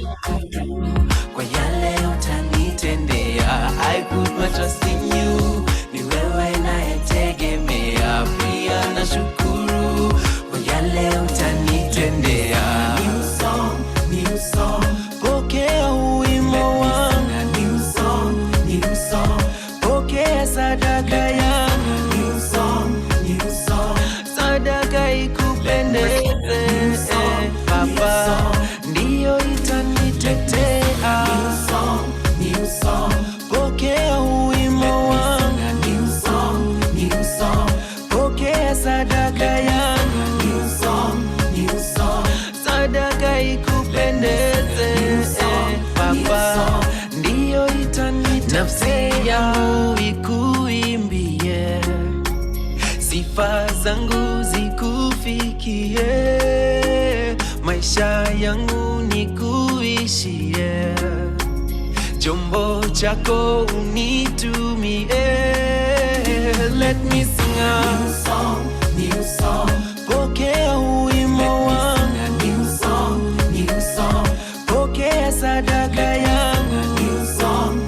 nashukuru kwa yale utanitendea. I put my trust in you, ni wewe nayetegemea. Pia nashukuru kwa yale utanitendea. New song, pokea wimbo wangu. New song, pokea sadaka yangu. New song, sadaka ikupendeze. Baba, ndiyo itanitetea. New song, pokea wimbo wangu. New song, pokea sadaka yangu. New song, sadaka ikupendeze. Baba, ndiyo itanitetea. Nafsi yangu ikuimbie, sifa zangu zikufikie, maisha yangu nikuishie, chombo chako unitumie. Let me sing a new song, pokea wimbo wangu. New song, pokea sadaka yangu. New song,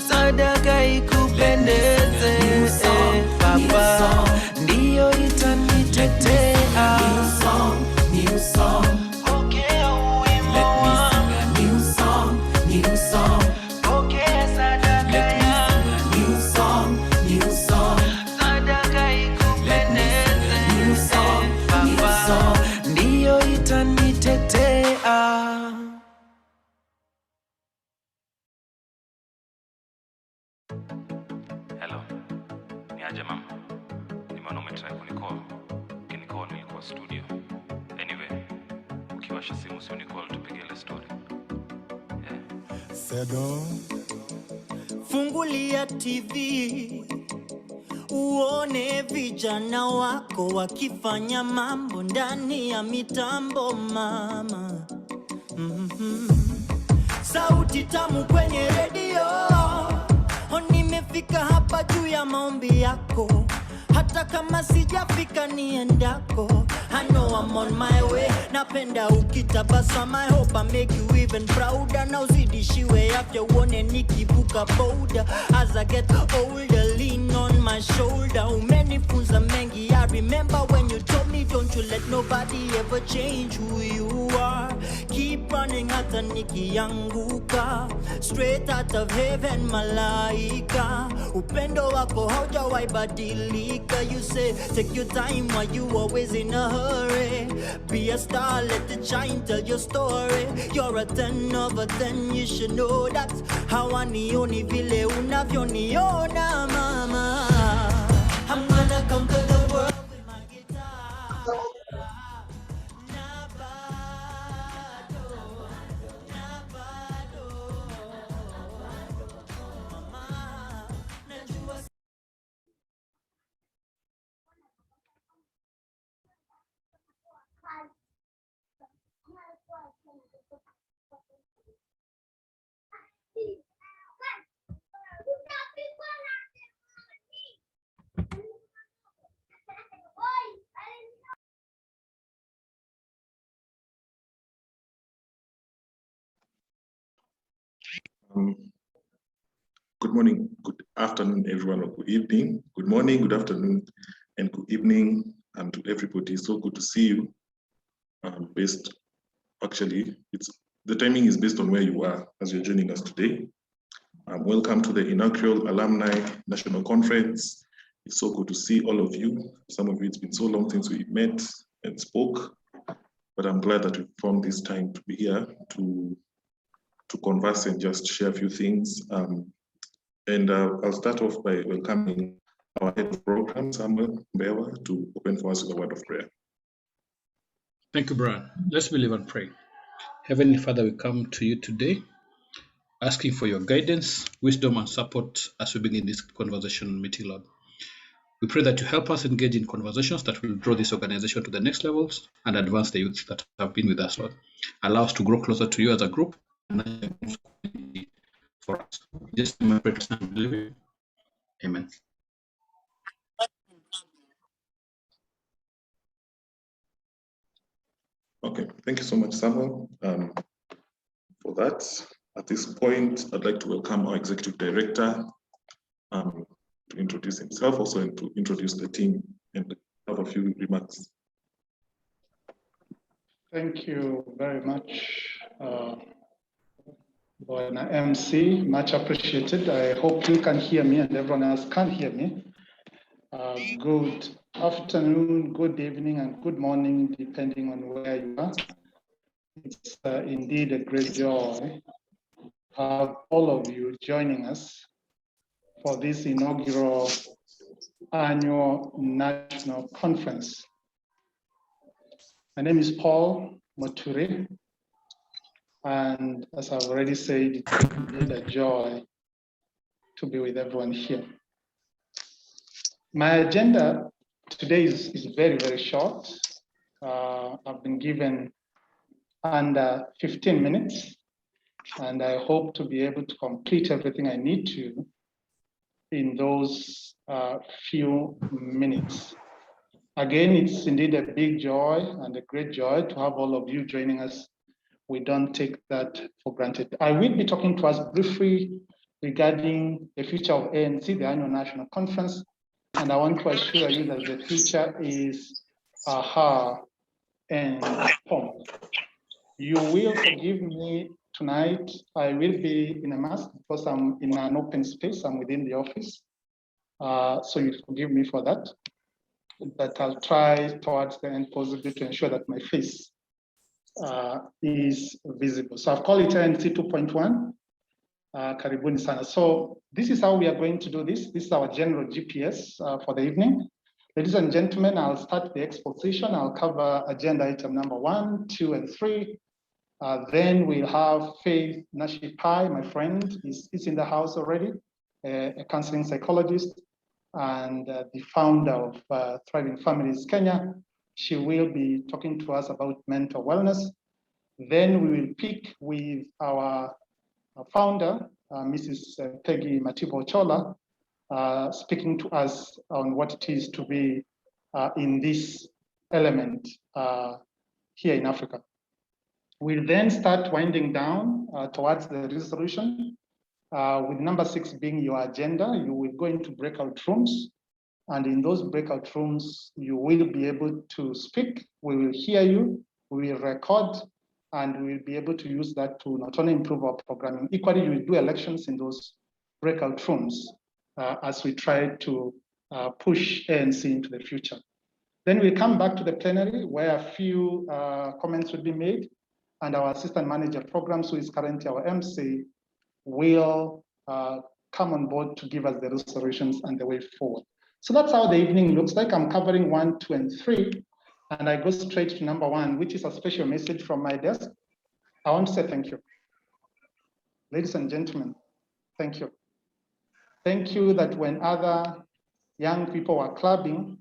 sadaka ikupendeze. Baba, ndiyo itanitetea. New song, pokea wimbo wangu. New song, pokea sadaka yangu. New song, sadaka ikupendeze. Baba, ndiyo itanitetea. Hello, ni aje mama? Nimeona umetry kunicall. Ukinicall nilikuwa studio. Anyway, ukiwasha simu usionicall tupige ile story. Sedo, fungulia TV uone vijana wako wakifanya mambo ndani ya mitambo mama. Sauti tamu kwenye redio, nimefika hapa juu ya maombi yako. Hata kama sijafika niendako, I know I'm on my way. Napenda ukitabasama, I hope I make you even prouder. Na uzidishiwe afya uone nikivuka boda. As I get older, lean on my shoulder. Umenifunza mengi, I remember when you told me don't you let nobody ever change who you are. Keep running hata nikianguka, straight out of heaven malaika. Upendo wako haujawahi badilika. You say take your time while you always in a hurry. Be a star, let it shine, tell your story. You're a 10 over 10, you should know that. Hawanioni vile unavyoniona mama. I'm gonna conquer the world with my guitar. Good morning, good afternoon, everyone, or good evening. Good morning, good afternoon, and good evening, and to everybody. So good to see you. The timing is based on where you are as you're joining us today. Welcome to the Inaugural Alumni National Conference. It's so good to see all of you. Some of you, it's been so long since we met and spoke, but I'm glad that we found this time to be here to converse and just share a few things. I'll start off by welcoming our head of program, Samuel Mbewa, to open for us with a word of prayer. Thank you, Brian. Let's believe and pray. Heavenly Father, we come to you today, asking for your guidance, wisdom, and support as we begin this conversation meeting, Lord. We pray that you help us engage in conversations that will draw this organization to the next levels and advance the youth that have been with us, Lord. Allow us to grow closer to you as a group and for us. Just my prayer and believe. Amen. Okay, thank you so much, Samuel. that. At this point, I'd like to welcome our Executive Director to introduce himself, also and to introduce the team and have a few remarks. Thank you very much, MC, much appreciated. I hope you can hear me and everyone else can hear me. Good afternoon, good evening, and good morning, depending on where you are. It's indeed a great joy to have all of you joining us for this inaugural annual national conference. My name is Paul Moturi, and as I've already said, it's indeed a joy to be with everyone here. My agenda today is very, very short. I've been given under 15 minutes, and I hope to be able to complete everything I need to in those few minutes. Again, it's indeed a big joy and a great joy to have all of you joining us. We don't take that for granted. I will be talking to us briefly regarding the future of ANC, the annual national conference, and I want to assure you that the future is aha and home. You will forgive me tonight. I will be in a mask because I'm in an open space. I'm within the office. So you forgive me for that. But I'll try towards the end possibly to ensure that my face is visible. So I've called it ANC 2.1. Karibuni sana. So this is how we are going to do this. This is our general GPS for the evening. Ladies and gentlemen, I'll start the exposition. I'll cover agenda item number 1, 2, and 3. Then we'll have Faith Nashipai, my friend, is in the house already, a counseling psychologist and the founder of Thriving Families Kenya. She will be talking to us about mental wellness. Then we will pick with our founder, Mrs. Peggy Matibo Chola, speaking to us on what it is to be in this element here in Africa. We'll then start winding down towards the resolution, with number 6 being your agenda. You will go into breakout rooms, and in those breakout rooms, you will be able to speak. We will hear you, we will record, and we'll be able to use that to not only improve our programming, equally you will do elections in those breakout rooms as we try to push ANC into the future. Then we'll come back to the plenary where a few comments will be made, and our assistant manager programs, who is currently our MC, will come on board to give us the resolutions and the way forward. So that's how the evening looks like. I'm covering 1, 2, and 3, and I go straight to number 1, which is a special message from my desk. I want to say thank you. Ladies and gentlemen, thank you. Thank you that when other young people were clubbing,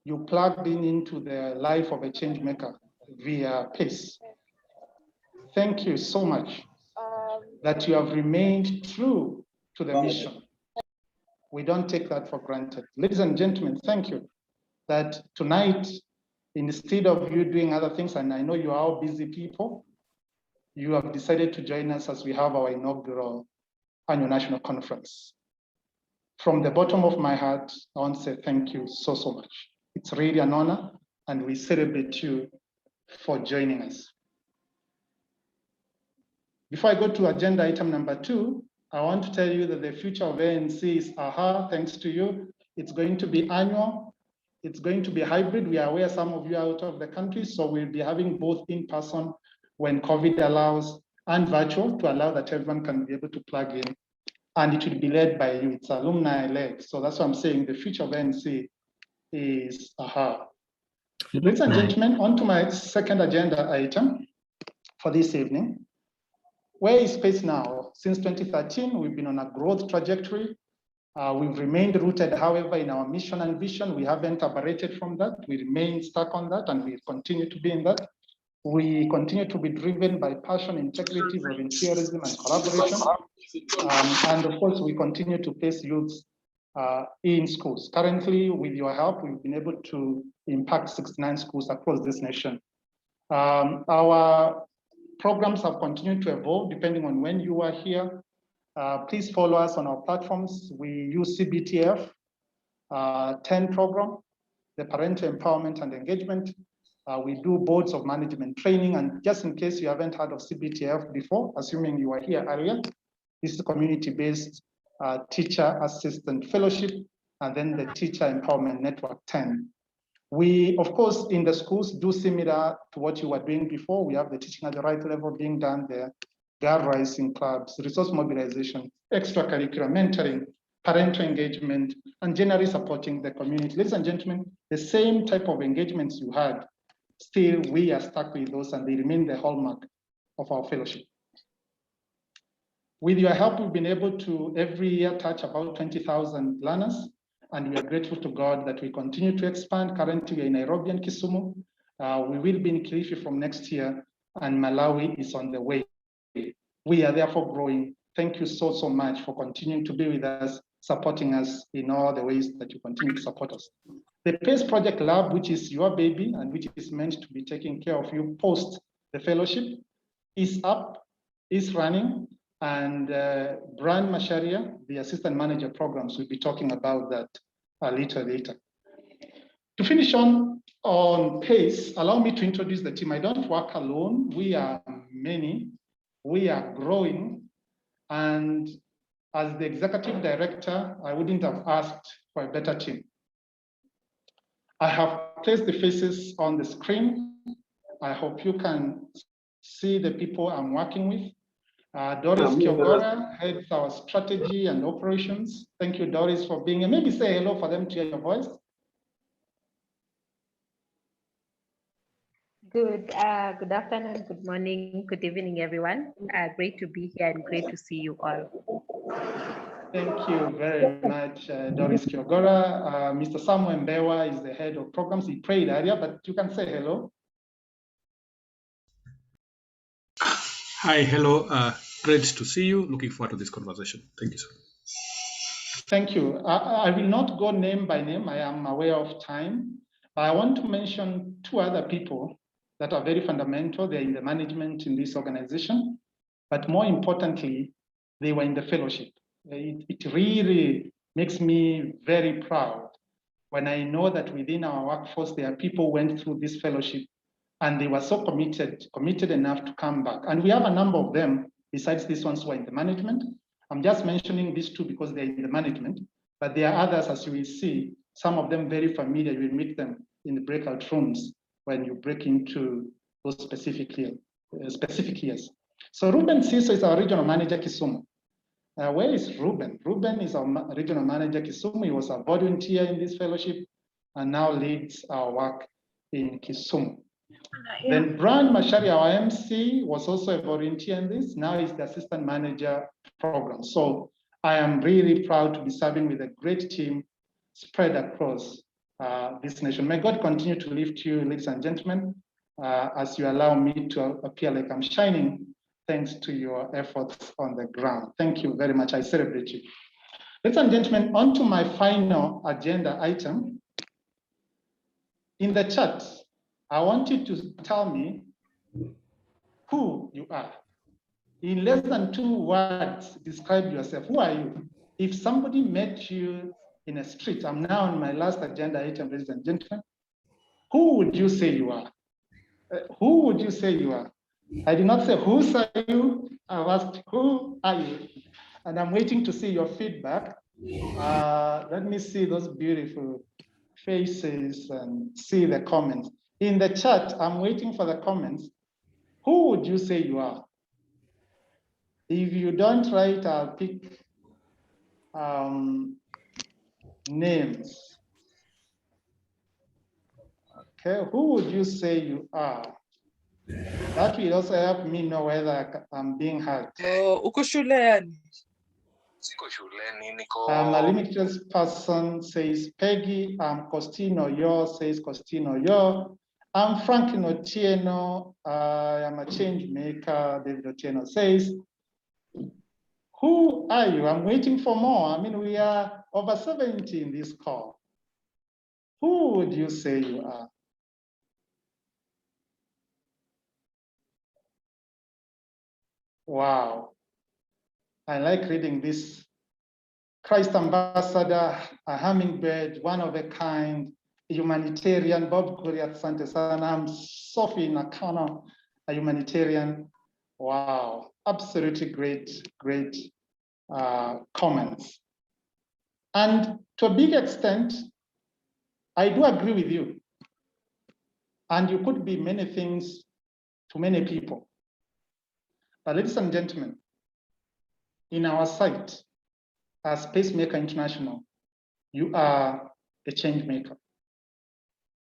you plugged into the life of a change maker via PACE. Thank you so much that you have remained true to the mission. We don't take that for granted. Ladies and gentlemen, thank you that tonight, instead of you doing other things, and I know you are all busy people, you have decided to join us as we have our inaugural annual national conference. From the bottom of my heart, I want to say thank you so, so much. It's really an honor, and we celebrate you for joining us. Before I go to agenda item number 2, I want to tell you that the future of ANC is aha, thanks to you. It's going to be annual. It's going to be hybrid. We are aware some of you are out of the country, so we'll be having both in person when COVID allows and virtual to allow that everyone can be able to plug in. And it will be led by you. It's alumni led. So that's what I'm saying. The future of ANC is aha. Ladies and gentlemen, on to my second agenda item for this evening. Where is PACE now? Since 2013, we've been on a growth trajectory. We've remained rooted, however, in our mission and vision. We haven't aberrated from that. We remain stuck on that, and we continue to be in that. We continue to be driven by passion, integrity, volunteerism, and collaboration. And of course, we continue to place youths in schools. Currently, with your help, we've been able to impact 69 schools across this nation. Our programs have continued to evolve depending on when you are here. Please follow us on our platforms. We use CBTF 10 program, the parental empowerment and engagement. We do boards of management training. And just in case you haven't heard of CBTF before, assuming you were here earlier, this is a community-based teacher assistant fellowship, and then the teacher empowerment network 10. We, of course, in the schools do similar to what you were doing before. We have the teaching at the right level being done there, girl rising clubs, resource mobilization, extracurricular mentoring, parental engagement, and generally supporting the community. Ladies and gentlemen, the same type of engagements you had, still we are stuck with those and they remain the hallmark of our fellowship. With your help, we've been able to every year touch about 20,000 learners, and we are grateful to God that we continue to expand. Currently, we are in Nairobi and Kisumu. We will be in Kilifi from next year, and Malawi is on the way. We are therefore growing. Thank you so, so much for continuing to be with us, supporting us in all the ways that you continue to support us. The PACE Project Lab, which is your baby and which is meant to be taking care of you post the fellowship, is up, is running, and Brian Masharia, the assistant manager programs, will be talking about that a little later. To finish on PACE, allow me to introduce the team. I don't work alone. We are many. We are growing. And as the executive director, I wouldn't have asked for a better team. I have placed the faces on the screen. I hope you can see the people I'm working with. Doris Kiogora heads our strategy and operations. Thank you, Doris, for being here. Maybe say hello for them to hear your voice. Good afternoon, good morning, good evening, everyone. Great to be here and great to see you all. Thank you very much, Doris Kiogora. Mr. Samuel Mbewa is the head of programs. He prayed earlier, but you can say hello. Hi, hello. Great to see you. Looking forward to this conversation. Thank you, sir. Thank you. I will not go name by name. I am aware of time. I want to mention two other people that are very fundamental. They're in the management in this organization, but more importantly, they were in the fellowship. It really makes me very proud when I know that within our workforce, there are people who went through this fellowship and they were so committed enough to come back. And we have a number of them, besides these ones who are in the management. I'm just mentioning these two because they're in the management, but there are others, as you will see, some of them very familiar. You will meet them in the breakout rooms when you break into those specific years. So Ruben Siso is our regional manager, Kisumu. Where is Ruben? Ruben is our regional manager, Kisumu. He was a volunteer in this fellowship and now leads our work in Kisumu. Then Brian Mashari, our MC, was also a volunteer in this. Now he's the assistant manager program. So I am really proud to be serving with a great team spread across this nation. May God continue to lift you, ladies and gentlemen, as you allow me to appear like I'm shining, thanks to your efforts on the ground. Thank you very much. I celebrate you. Ladies and gentlemen, on to my final agenda item. In the chat, I want you to tell me who you are. In less than 2 words, describe yourself. Who are you? If somebody met you in a street, I'm now on my last agenda item, ladies and gentlemen, who would you say you are? Who would you say you are? I did not say, who are you? I've asked, who are you? And I'm waiting to see your feedback. Let me see those beautiful faces and see the comments. In the chat, I'm waiting for the comments. Who would you say you are? If you don't write, I'll pick names. Okay, who would you say you are? That will also help me know whether I'm being heard. Uko shuleni. A limited person says Peggy. Costino Yo says Costino Yo. I'm Franklin Otieno. I am a change maker. David Otieno says. Who are you? I'm waiting for more. I mean, we are over 70 in this call. Who would you say you are? Wow. I like reading this. Christ ambassador, a hummingbird, one of a kind, a humanitarian, Bob Goliath Santesan. I'm Sophie Nakano, a humanitarian. Wow, absolutely great comments. And to a big extent, I do agree with you. And you could be many things to many people. But ladies and gentlemen, in our site, as Pacemaker International, you are a change maker.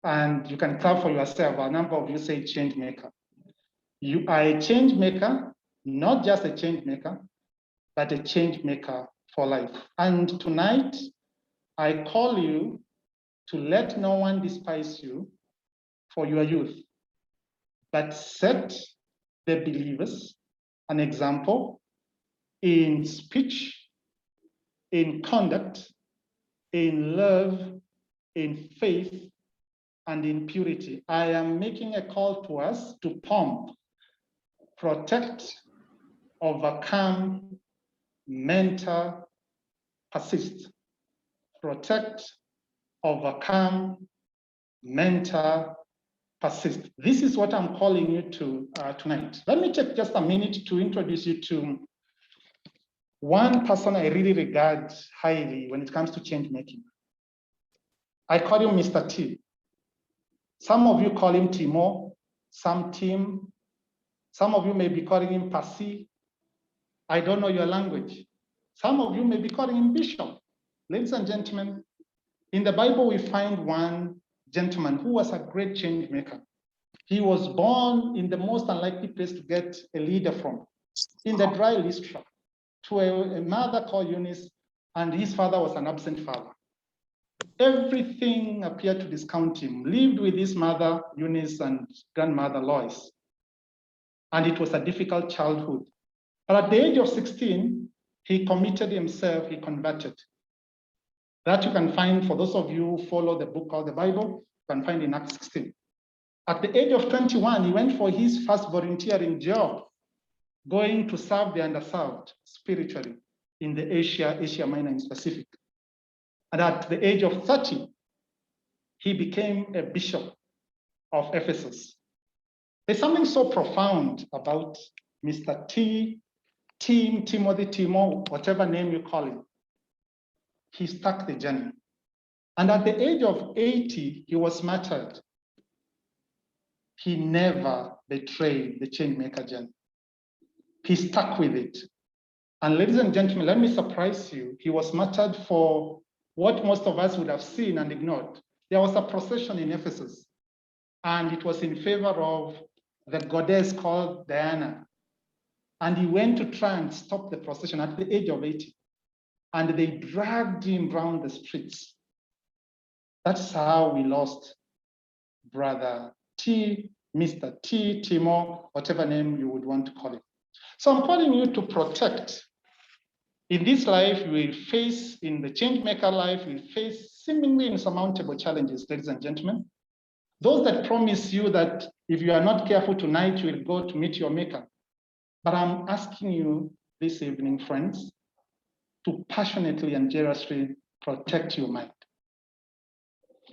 And you can clap for yourself. A number of you say change maker. You are a change maker, not just a change maker, but a change maker for life. And tonight, I call you to let no one despise you for your youth, but set the believers an example in speech, in conduct, in love, in faith, and in purity. I am making a call to us to pump, protect, overcome, mentor, persist. Protect, overcome, mentor, persist. This is what I'm calling you to tonight. Let me take just a minute to introduce you to one person I really regard highly when it comes to change making. I call him Mr. T. Some of you call him Timo, some Tim. Some of you may be calling him Pasi. I don't know your language. Some of you may be calling him Bishop. Ladies and gentlemen, in the Bible, we find one gentleman who was a great change maker. He was born in the most unlikely place to get a leader from, in the dry Lystra, to a mother called Eunice, and his father was an absent father. Everything appeared to discount him. Lived with his mother, Eunice, and grandmother, Lois. And it was a difficult childhood. But at the age of 16, he committed himself, he converted. That you can find, for those of you who follow the book called the Bible, you can find in Acts 16. At the age of 21, he went for his first volunteering job, going to serve the underserved spiritually in the Asia Minor in specific. And at the age of 30, he became a bishop of Ephesus. There's something so profound about Mr. T, Tim, Timothy, Timo, whatever name you call him. He stuck the journey. And at the age of 80, he was martyred. He never betrayed the change maker journey. He stuck with it. And ladies and gentlemen, let me surprise you. He was martyred for what most of us would have seen and ignored. There was a procession in Ephesus, and it was in favor of the goddess called Diana. And he went to try and stop the procession at the age of 80. And they dragged him around the streets. That's how we lost Brother T, Mr. T, Timo, whatever name you would want to call it. So I'm calling you to protect. In this life, we will face, in the change maker life, we will face seemingly insurmountable challenges, ladies and gentlemen. Those that promise you that if you are not careful tonight, you will go to meet your maker. But I'm asking you this evening, friends, to passionately and jealously protect your mind.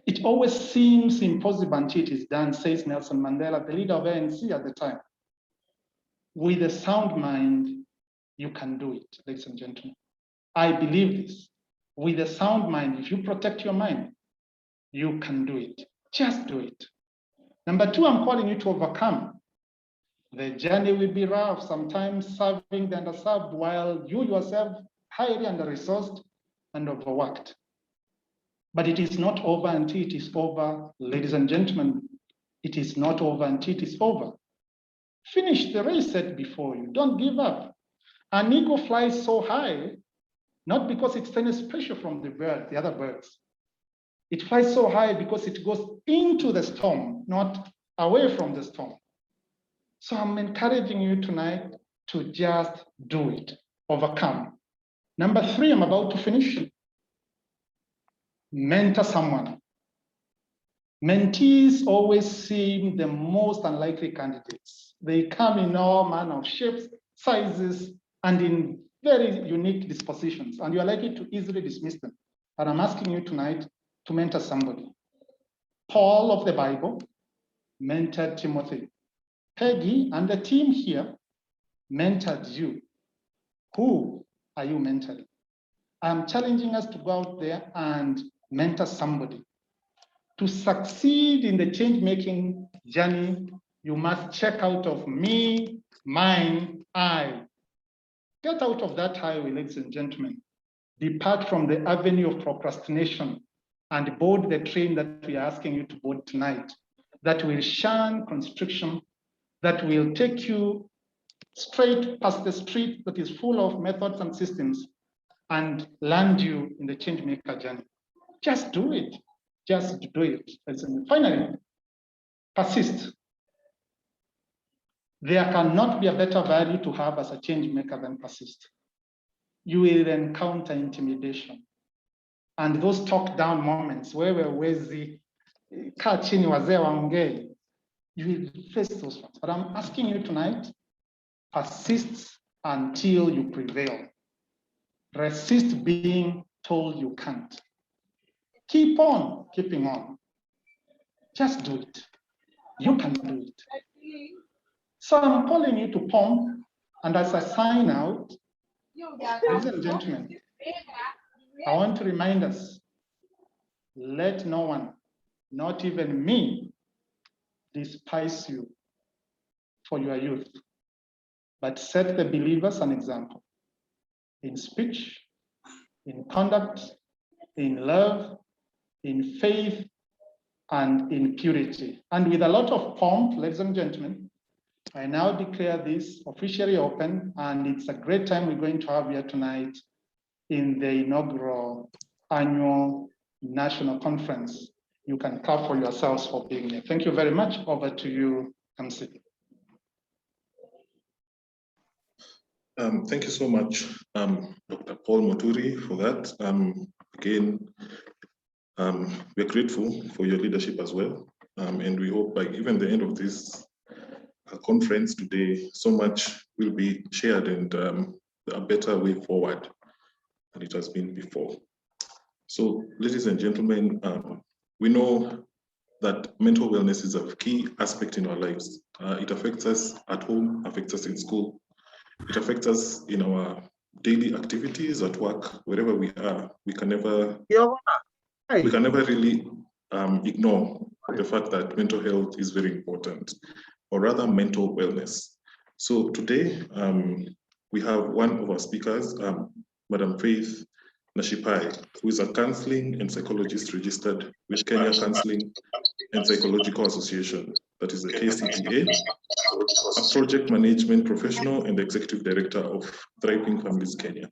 It always seems impossible until it is done, says Nelson Mandela, the leader of ANC at the time. With a sound mind, you can do it, ladies and gentlemen. I believe this. With a sound mind, if you protect your mind, you can do it. Just do it. Number two, I'm calling you to overcome. The journey will be rough, sometimes serving the underserved while you yourself highly under-resourced and overworked. But it is not over until it is over, ladies and gentlemen. It is not over until it is over. Finish the race set before you. Don't give up. An eagle flies so high, not because it's any special from the other birds. It flies so high because it goes into the storm, not away from the storm. So I'm encouraging you tonight to just do it, overcome. Number three, I'm about to finish. Mentor someone. Mentees always seem the most unlikely candidates. They come in all manner of shapes sizes, and in very unique dispositions, and you are likely to easily dismiss them. And I'm asking you tonight to mentor somebody. Paul of the Bible mentored Timothy. Peggy and the team here mentored you. Who are you mentoring? I'm challenging us to go out there and mentor somebody. To succeed in the change-making journey, you must check out of me, mine, I. Get out of that highway, ladies and gentlemen. Depart from the avenue of procrastination and board the train that we are asking you to board tonight, that will shun constriction, that will take you straight past the street that is full of methods and systems and land you in the change maker journey. Just do it. Just do it. And finally, persist. There cannot be a better value to have as a change maker than persist. You will encounter intimidation. And those talk down moments where we're wezi, kaa chini wazee waongee, you will face those ones. But I'm asking you tonight, persist until you prevail. Resist being told you can't. Keep on keeping on. Just do it. You can do it. So I'm calling you to pump, and as I sign out, ladies and gentlemen, I want to remind us, let no one, not even me, despise you for your youth, but set the believers an example in speech, in conduct, in love, in faith, and in purity. And with a lot of pomp, ladies and gentlemen, I now declare this officially open, and it's a great time we're going to have here tonight in the inaugural annual national conference. You can clap for yourselves for being here. Thank you very much. Over to you, MC. Thank you so much, Dr. Paul Moturi, for that. Again, we're grateful for your leadership as well. And we hope by even the end of this conference today, so much will be shared and a better way forward than it has been before. So, ladies and gentlemen, we know that mental wellness is a key aspect in our lives. It affects us at home, affects us in school, it affects us in our daily activities at work, wherever we are. We can never really ignore the fact that mental health is very important, or rather mental wellness. So today, we have one of our speakers, Madam Faith Nashipai, who is a counseling and psychologist registered with Kenya Counseling and Psychological Association, that is the KCGA, a project management professional and executive director of Thriving Families Kenya.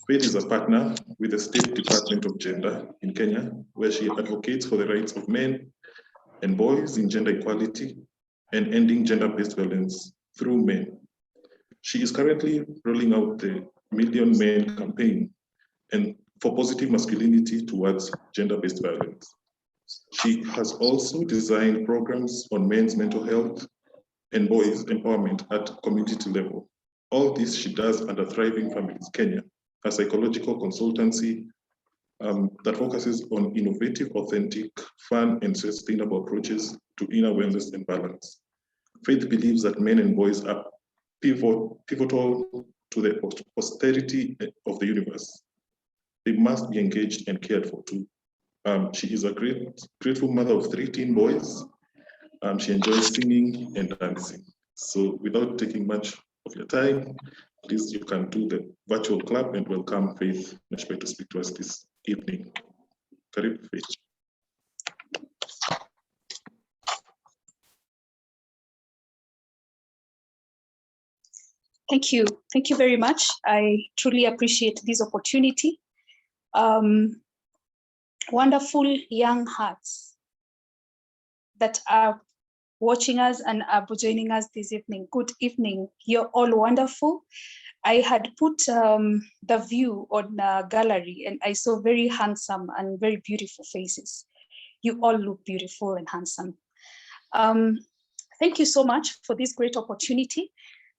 Faith is a partner with the State Department of Gender in Kenya, where she advocates for the rights of men and boys in gender equality and ending gender-based violence through men. She is currently rolling out the Million Men campaign and for positive masculinity towards gender-based violence. She has also designed programs on men's mental health and boys' empowerment at community level. All this she does under Thriving Families Kenya, a psychological consultancy that focuses on innovative, authentic, fun, and sustainable approaches to inner wellness and balance. Faith believes that men and boys are pivotal to the posterity of the universe. They must be engaged and cared for too. She is a grateful mother of 3 teen boys. She enjoys singing and dancing. So without taking much of your time, please, you can do the virtual clap and welcome Faith Nashipai to speak to us this evening. Karibu, Faith. Thank you. Thank you very much. I truly appreciate this opportunity. Wonderful young hearts that are watching us and are joining us this evening. Good evening. You're all wonderful. I had put the view on the gallery and I saw very handsome and very beautiful faces. You all look beautiful and handsome. Thank you so much for this great opportunity.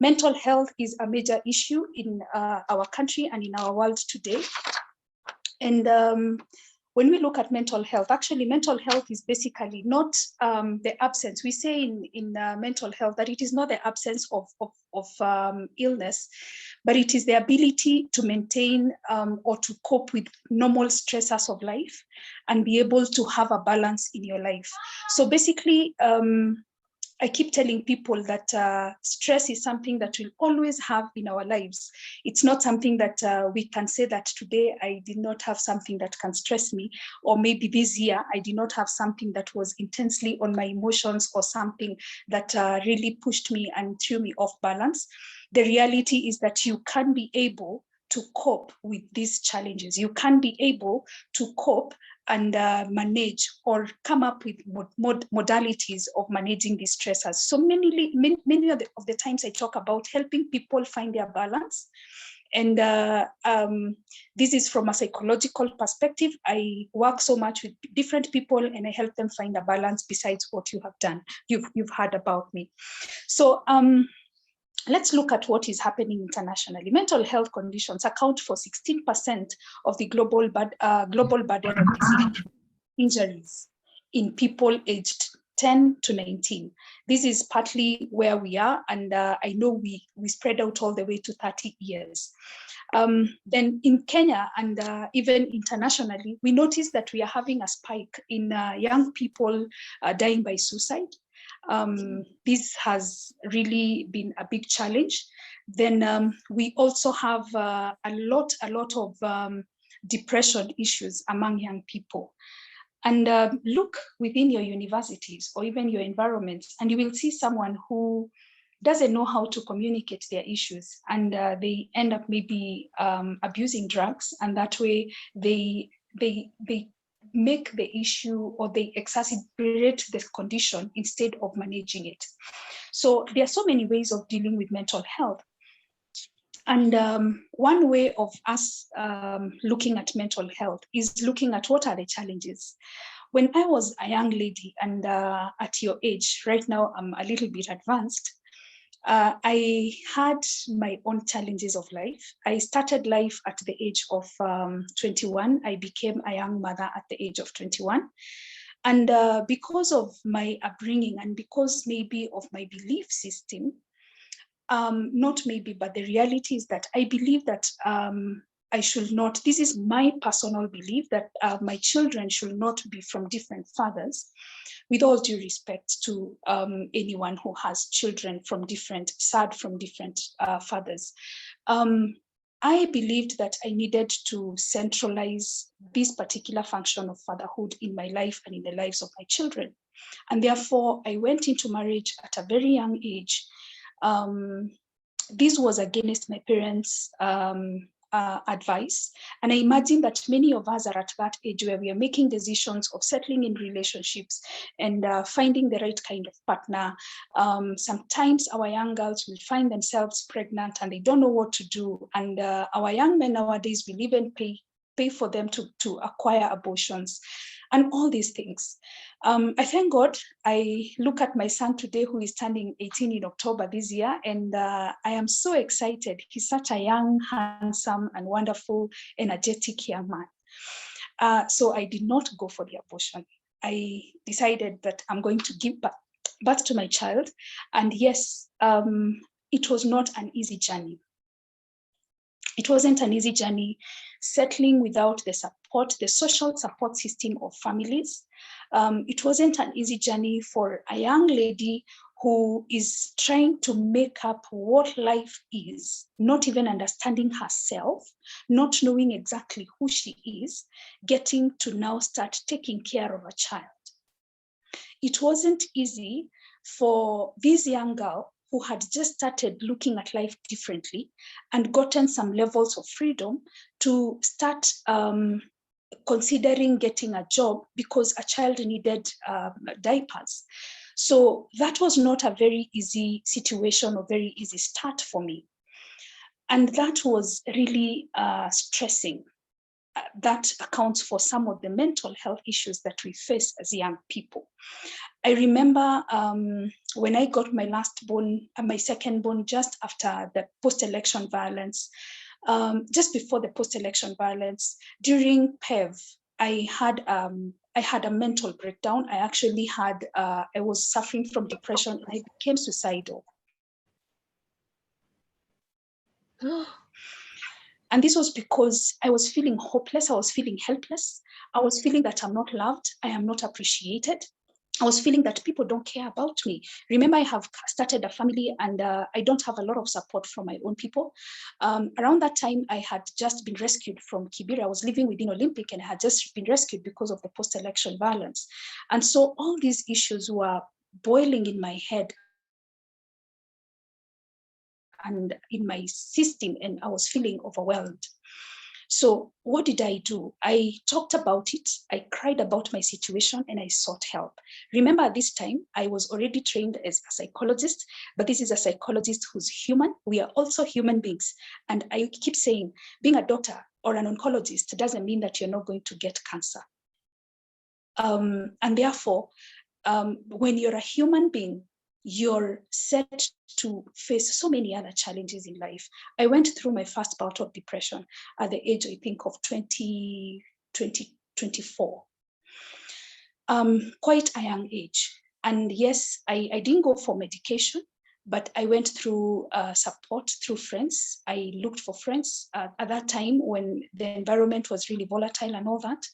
Mental health is a major issue in our country and in our world today. And when we look at mental health, actually mental health is basically not the absence. We say in mental health that it is not the absence of illness, but it is the ability to maintain or to cope with normal stressors of life and be able to have a balance in your life. So basically, I keep telling people that stress is something that we'll always have in our lives. It's not something that we can say that today I did not have something that can stress me, or maybe this year I did not have something that was intensely on my emotions or something that really pushed me and threw me off balance. The reality is that you can be able to cope with these challenges. You can be able to cope and manage or come up with modalities of managing these stressors. So many of the times I talk about helping people find their balance. And this is from a psychological perspective. I work so much with different people and I help them find a balance besides what you have done. You've heard about me. So let's look at what is happening internationally. Mental health conditions account for 16% of the global burden of disease injuries in people aged 10 to 19. This is partly where we are, and I know we spread out all the way to 30 years. Then in Kenya and even internationally, we notice that we are having a spike in young people dying by suicide. This has really been a big challenge. Then we also have a lot of depression issues among young people. And look within your universities or even your environments, and you will see someone who doesn't know how to communicate their issues, and they end up maybe abusing drugs, and that way they make the issue or they exacerbate the condition instead of managing it. So there are so many ways of dealing with mental health. And one way of us looking at mental health is looking at what are the challenges. When I was a young lady and at your age, right now I'm a little bit advanced, I had my own challenges of life. I started life at the age of 21. I became a young mother at the age of 21. And because of my upbringing and because maybe of my belief system, not maybe, but the reality is that I believe that I should not, this is my personal belief, that my children should not be from different fathers, with all due respect to anyone who has children from different fathers. I believed that I needed to centralize this particular function of fatherhood in my life and in the lives of my children. And therefore, I went into marriage at a very young age. This was against my parents' advice. And I imagine that many of us are at that age where we are making decisions of settling in relationships and finding the right kind of partner. Sometimes our young girls will find themselves pregnant and they don't know what to do. And our young men nowadays will even pay for them to acquire abortions and all these things. I thank God. I look at my son today, who is turning 18 in October this year, and I am so excited. He's such a young, handsome, and wonderful, energetic young man. So I did not go for the abortion. I decided that I'm going to give birth to my child. And yes, it was not an easy journey. It wasn't an easy journey settling without the support, the social support system of families. It wasn't an easy journey for a young lady who is trying to make up what life is, not even understanding herself, not knowing exactly who she is, getting to now start taking care of a child. It wasn't easy for this young girl who had just started looking at life differently and gotten some levels of freedom to start considering getting a job because a child needed diapers. So that was not a very easy situation or very easy start for me. And that was really stressing. that accounts for some of the mental health issues that we face as young people. I remember when I got my last born, my second born, just after the post-election violence, just before the post-election violence, during PEV, I had a mental breakdown. I actually had, I was suffering from depression. And I became suicidal. And this was because I was feeling hopeless. I was feeling helpless. I was feeling that I'm not loved. I am not appreciated. I was feeling that people don't care about me. Remember, I have started a family and I don't have a lot of support from my own people. Around that time, I had just been rescued from Kibera. I was living within Olympic and I had just been rescued because of the post-election violence. And so all these issues were boiling in my head and in my system, and I was feeling overwhelmed. So what did I do? I talked about it, I cried about my situation, and I sought help. Remember, at this time, I was already trained as a psychologist, but this is a psychologist who's human. We are also human beings. And I keep saying, being a doctor or an oncologist doesn't mean that you're not going to get cancer. And therefore, when you're a human being, you're set to face so many other challenges in life. I went through my first bout of depression at the age, I think, of 24. Quite a young age. And yes, I didn't go for medication, but I went through support through friends. I looked for friends at that time when the environment was really volatile and all that.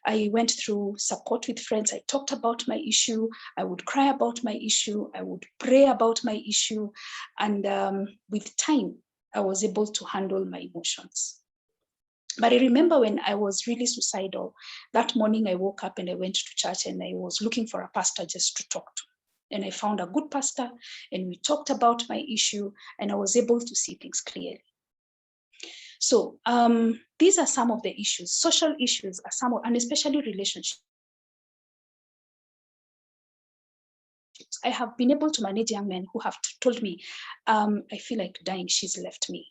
I went through support with friends. I talked about my issue. I would cry about my issue. I would pray about my issue. And with time, I was able to handle my emotions. But I remember when I was really suicidal, that morning I woke up and I went to church and I was looking for a pastor just to talk to. And I found a good pastor and we talked about my issue and I was able to see things clearly. So these are some of the issues. Social issues are some of, and especially relationships. I have been able to manage young men who have told me, I feel like dying, she's left me.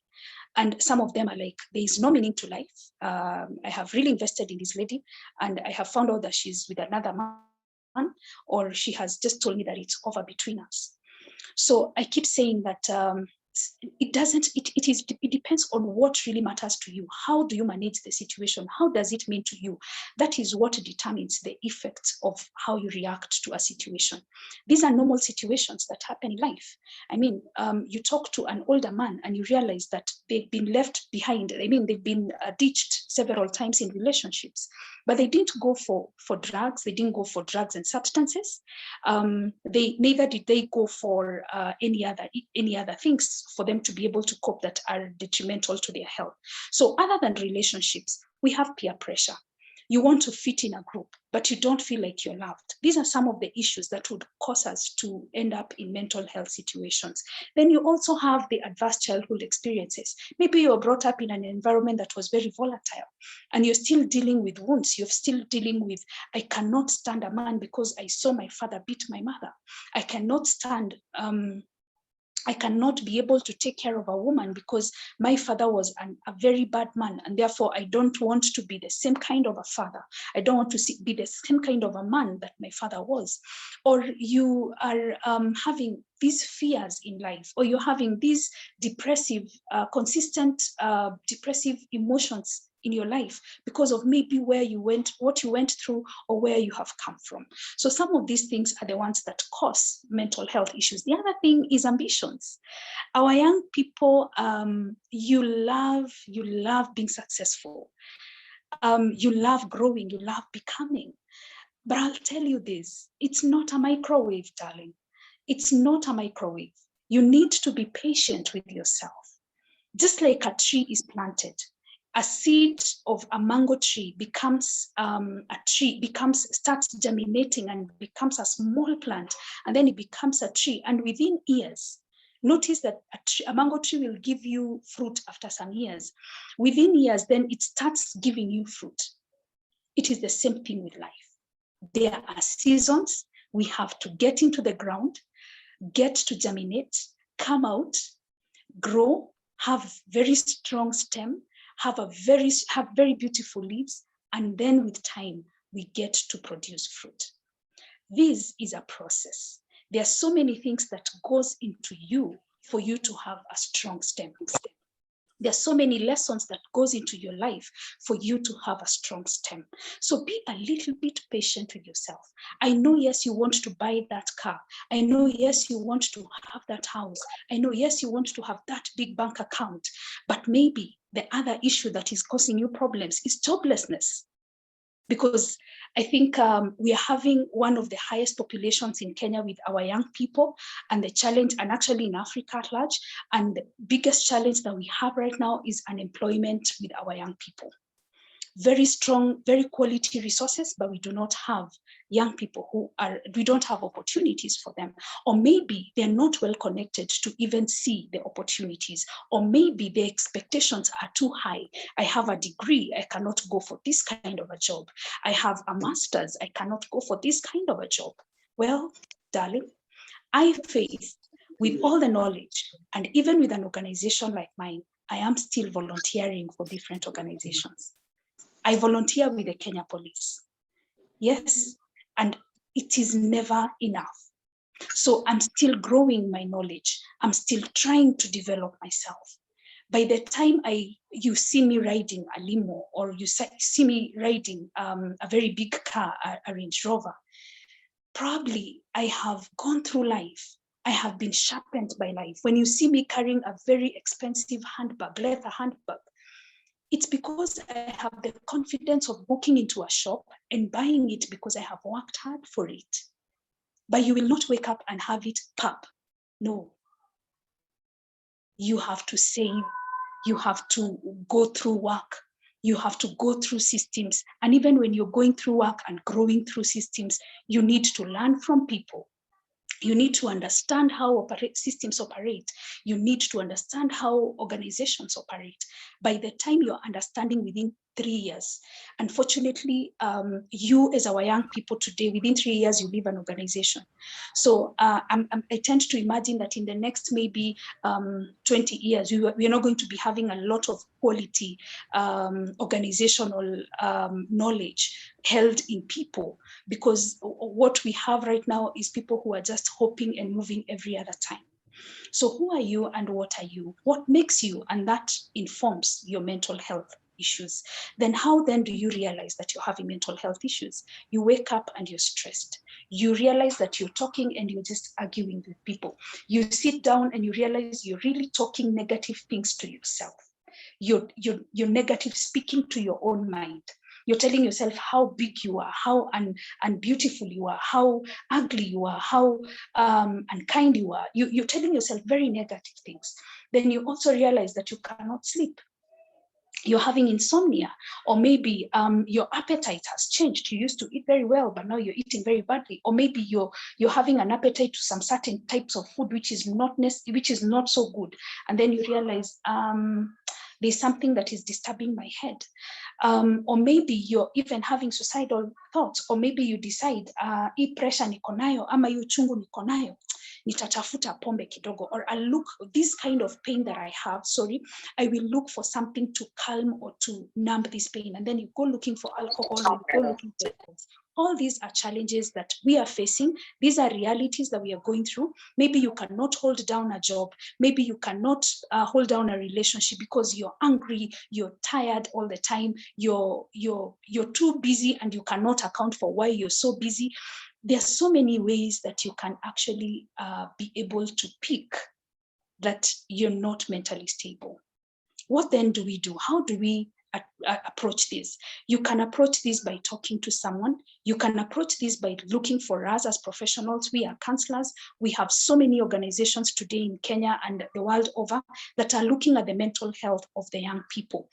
And some of them are like, there is no meaning to life. I have really invested in this lady and I have found out that she's with another man, or she has just told me that it's over between us. So I keep saying that it depends on what really matters to you. How do you manage the situation? How does it mean to you? That is what determines the effect of how you react to a situation. These are normal situations that happen in life. I mean, you talk to an older man and you realize that they've been left behind. I mean, they've been ditched several times in relationships, but they didn't go for drugs. They didn't go for drugs and substances. Neither did they go for any other things for them to be able to cope that are detrimental to their health. So other than relationships, we have peer pressure. You want to fit in a group, but you don't feel like you're loved. These are some of the issues that would cause us to end up in mental health situations. Then you also have the adverse childhood experiences. Maybe you were brought up in an environment that was very volatile and you're still dealing with wounds. You're still dealing with, I cannot stand a man because I saw my father beat my mother. I cannot stand, I cannot be able to take care of a woman because my father was a very bad man, and therefore I don't want to be the same kind of a father. I don't want to be the same kind of a man that my father was. Or you are having these fears in life, or you're having these depressive, consistent depressive emotions in your life because of maybe where you went, what you went through, or where you have come from. So some of these things are the ones that cause mental health issues. The other thing is ambitions. Our young people, you love being successful. You love growing, you love becoming. But I'll tell you this, it's not a microwave, darling. It's not a microwave. You need to be patient with yourself. Just like a tree is planted, a seed of a mango tree becomes starts germinating and becomes a small plant, and then it becomes a tree. And within years, notice that a mango tree will give you fruit after some years. Within years, then it starts giving you fruit. It is the same thing with life. There are seasons. We have to get into the ground, get to germinate, come out, grow, have very strong stem, have very beautiful leaves, and then with time, we get to produce fruit. This is a process. There are so many things that goes into you for you to have a strong stem. There are so many lessons that goes into your life for you to have a strong stem. So be a little bit patient with yourself. I know, yes, you want to buy that car. I know, yes, you want to have that house. I know, yes, you want to have that big bank account. But maybe the other issue that is causing you problems is joblessness. Because I think we are having one of the highest populations in Kenya with our young people, and the challenge, and actually in Africa at large, and the biggest challenge that we have right now is unemployment with our young people. Very strong, very quality resources, but we do not have young people we don't have opportunities for them. Or maybe they're not well connected to even see the opportunities. Or maybe the expectations are too high. I have a degree, I cannot go for this kind of a job. I have a master's, I cannot go for this kind of a job. Well, darling, I face with all the knowledge, and even with an organization like mine, I am still volunteering for different organizations. I volunteer with the Kenya Police. Yes, and it is never enough. So I'm still growing my knowledge. I'm still trying to develop myself. By the time you see me riding a limo, or you see me riding a very big car, a Range Rover, probably I have gone through life. I have been sharpened by life. When you see me carrying a very expensive handbag, leather handbag, it's because I have the confidence of walking into a shop and buying it because I have worked hard for it. But you will not wake up and have it pop. No. You have to save. You have to go through work. You have to go through systems. And even when you're going through work and growing through systems, you need to learn from people. You need to understand how systems operate. You need to understand how organizations operate. By the time you're understanding within 3 years, unfortunately, you as our young people today, within 3 years, you leave an organization. So I tend to imagine that in the next maybe 20 years, we are not going to be having a lot of quality organizational knowledge held in people, because what we have right now is people who are just hopping and moving every other time. So who are you and what are you? What makes you? And that informs your mental health issues. Then how then do you realize that you're having mental health issues? You wake up and you're stressed. You realize that you're talking and you're just arguing with people. You sit down and you realize you're really talking negative things to yourself. You're negative speaking to your own mind. You're telling yourself how big you are, how unbeautiful you are, how ugly you are, how unkind you are. You're telling yourself very negative things. Then you also realize that you cannot sleep. You're having insomnia, or maybe your appetite has changed. You used to eat very well, but now you're eating very badly. Or maybe you're having an appetite to some certain types of food which is not so good. And then you realize there's something that is disturbing my head. Or maybe you're even having suicidal thoughts, or maybe you decide, hii pressure niko nayo, ama hii uchungu niko nayo, nitatafuta pombe kidogo, or I look this kind of pain that I have, I will look for something to calm or to numb this pain. And then you go looking for alcohol, you go looking for drugs. All these are challenges that we are facing. These are realities that we are going through. Maybe you cannot hold down a job. Maybe you cannot hold down a relationship because you're angry, you're tired all the time, you're too busy and you cannot account for why you're so busy. There are so many ways that you can actually be able to pick that you're not mentally stable. What then do we do? How do we approach this? You can approach this by talking to someone. You can approach this by looking for us as professionals. We are counselors. We have so many organizations today in Kenya and the world over that are looking at the mental health of the young people.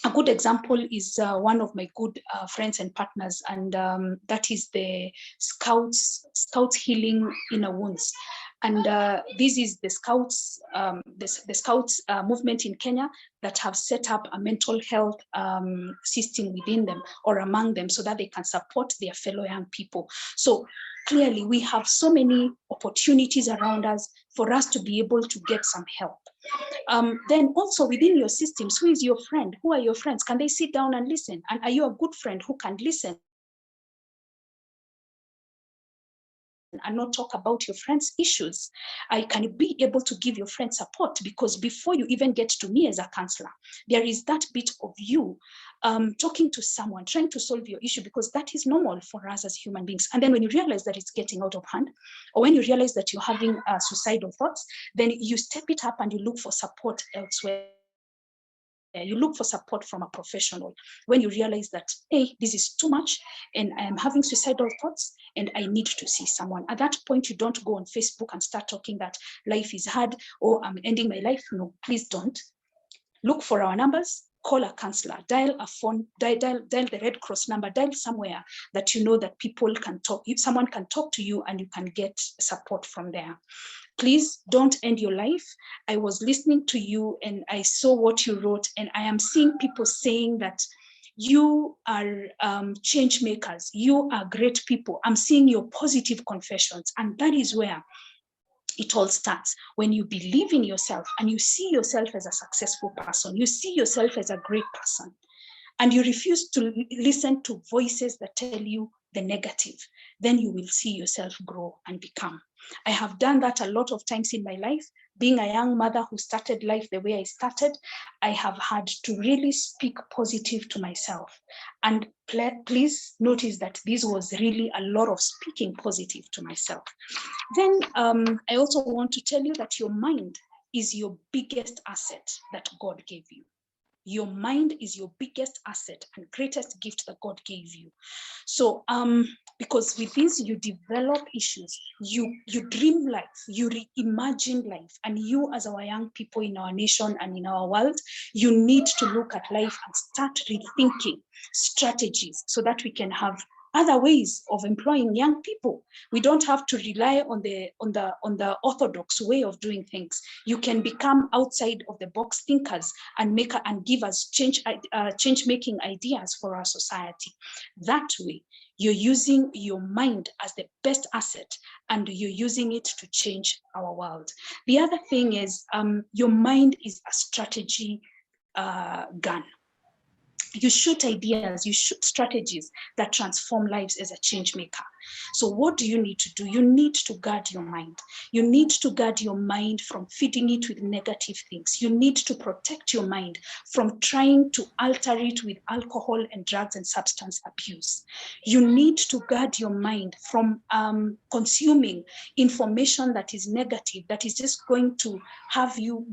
A good example is one of my good friends and partners, and that is the Scouts Healing Inner Wounds. And this is the Scouts, movement in Kenya that have set up a mental health system within them or among them so that they can support their fellow young people. So clearly we have so many opportunities around us for us to be able to get some help. Then also within your systems, who is your friend? Who are your friends? Can they sit down and listen? And are you a good friend who can listen and not talk about your friends' issues? I can be able to give your friend support, because before you even get to me as a counselor, there is that bit of you talking to someone, trying to solve your issue, because that is normal for us as human beings. And then when you realize that it's getting out of hand, or when you realize that you're having suicidal thoughts, then you step it up and you look for support elsewhere. You look for support from a professional when you realize that, hey, this is too much and I'm having suicidal thoughts and I need to see someone. At that point, you don't go on Facebook and start talking that life is hard or I'm ending my life. No, please don't. Look for our numbers, call a counselor, dial a phone, dial the Red Cross number, dial somewhere that you know that people can talk, someone can talk to you and you can get support from there. Please don't end your life. I was listening to you and I saw what you wrote, and I am seeing people saying that you are change makers. You are great people. I'm seeing your positive confessions, and that is where it all starts. When you believe in yourself and you see yourself as a successful person, you see yourself as a great person, and you refuse to listen to voices that tell you the negative, then you will see yourself grow and become. I have done that a lot of times in my life. Being a young mother who started life the way I started, I have had to really speak positive to myself. And please notice that this was really a lot of speaking positive to myself. Then I also want to tell you that your mind is your biggest asset that God gave you. Your mind is your biggest asset and greatest gift that God gave you. So because with this you develop issues, you dream life, you reimagine life, and you as our young people in our nation and in our world, you need to look at life and start rethinking strategies so that we can have other ways of employing young people. We don't have to rely on the orthodox way of doing things. You can become outside of the box thinkers and give us change making ideas for our society. That way, you're using your mind as the best asset, and you're using it to change our world. The other thing is your mind is a strategy gun. You shoot ideas, you shoot strategies that transform lives as a change maker. So what do you need to do? You need to guard your mind. You need to guard your mind from feeding it with negative things. You need to protect your mind from trying to alter it with alcohol and drugs and substance abuse. You need to guard your mind from consuming information that is negative, that is just going to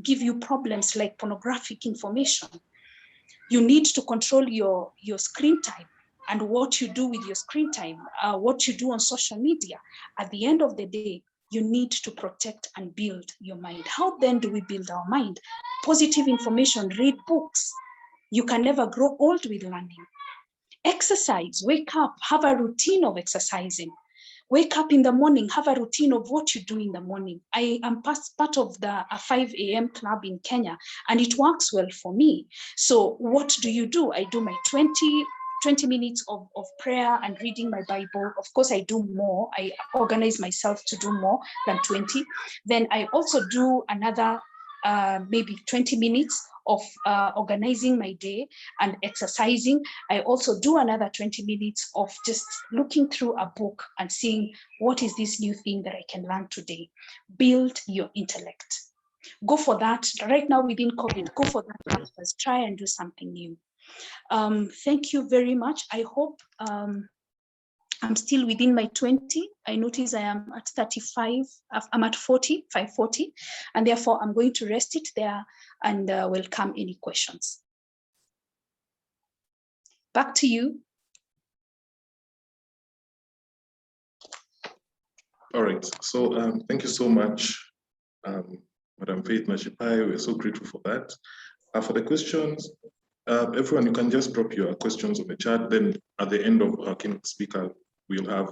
give you problems like pornographic information. You need to control your screen time and what you do with your screen time, what you do on social media. At the end of the day, you need to protect and build your mind. How then do we build our mind? Positive information, read books. You can never grow old with learning. Exercise, wake up, have a routine of exercising. Wake up in the morning, have a routine of what you do in the morning. I am part of the 5 a.m. club in Kenya, and it works well for me. So what do? I do my 20 minutes of prayer and reading my Bible. Of course, I do more. I organize myself to do more than 20. Then I also do another maybe 20 minutes of organizing my day and exercising. I also do another 20 minutes of just looking through a book and seeing what is this new thing that I can learn today. Build your intellect. Go for that. Right now within COVID, go for that. Let's try and do something new. Thank you very much. I hope I'm still within my 20. I notice I am at 35, I'm at 40, 540, and therefore I'm going to rest it there and welcome any questions. Back to you. All right, so thank you so much, Madam Faith Mashipai. We're so grateful for that. For the questions, everyone, you can just drop your questions on the chat. Then at the end of our keynote speaker, we'll have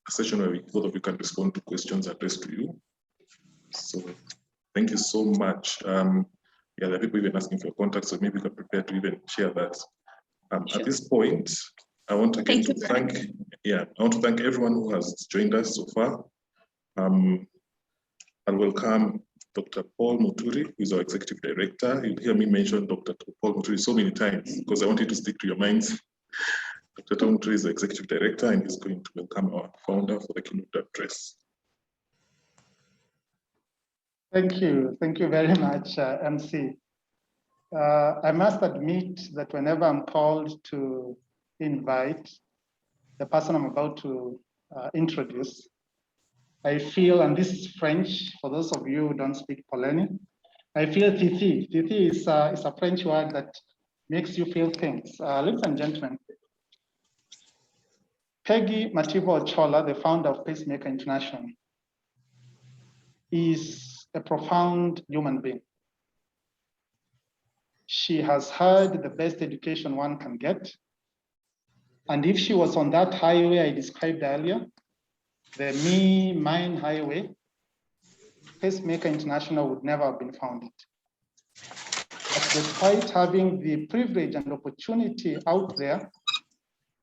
a session where both of you can respond to questions addressed to you. So thank you so much. Yeah, there are people even asking for your contacts, so maybe you can prepare to even share that. Sure. At this point, I want again to thank, I want to thank everyone who has joined us so far. I'll welcome Dr. Paul Muturi, who is our executive director. You'll hear me mention Dr. Paul Muturi so many times because I want you to stick to your minds. Dr. Paul Muturi is the executive director and he's going to welcome our founder for the keynote address. Thank you very much, MC. I must admit that whenever I'm called to invite the person I'm about to introduce, I feel, and this is French, for those of you who don't speak Poleni, I feel titi. Titi is a French word that makes you feel things. Ladies and gentlemen, Peggy Mativo Ochola, the founder of Pacemaker International, is a profound human being. She has had the best education one can get. And if she was on that highway I described earlier, the me-mine highway, Pacemaker International would never have been founded. But despite having the privilege and opportunity out there,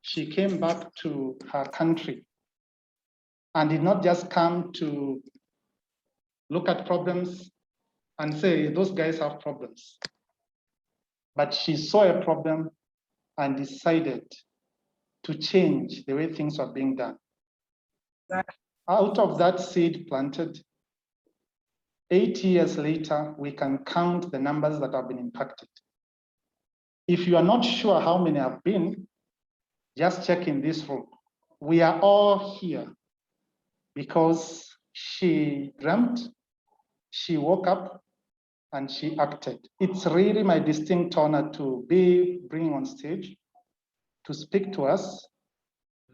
she came back to her country and did not just come to look at problems and say, those guys have problems. But she saw a problem and decided to change the way things are being done. Out of that seed planted, 8 years later, we can count the numbers that have been impacted. If you are not sure how many have been, just check in this room. We are all here because she dreamt, she woke up, and she acted. It's really my distinct honor to be bringing on stage to speak to us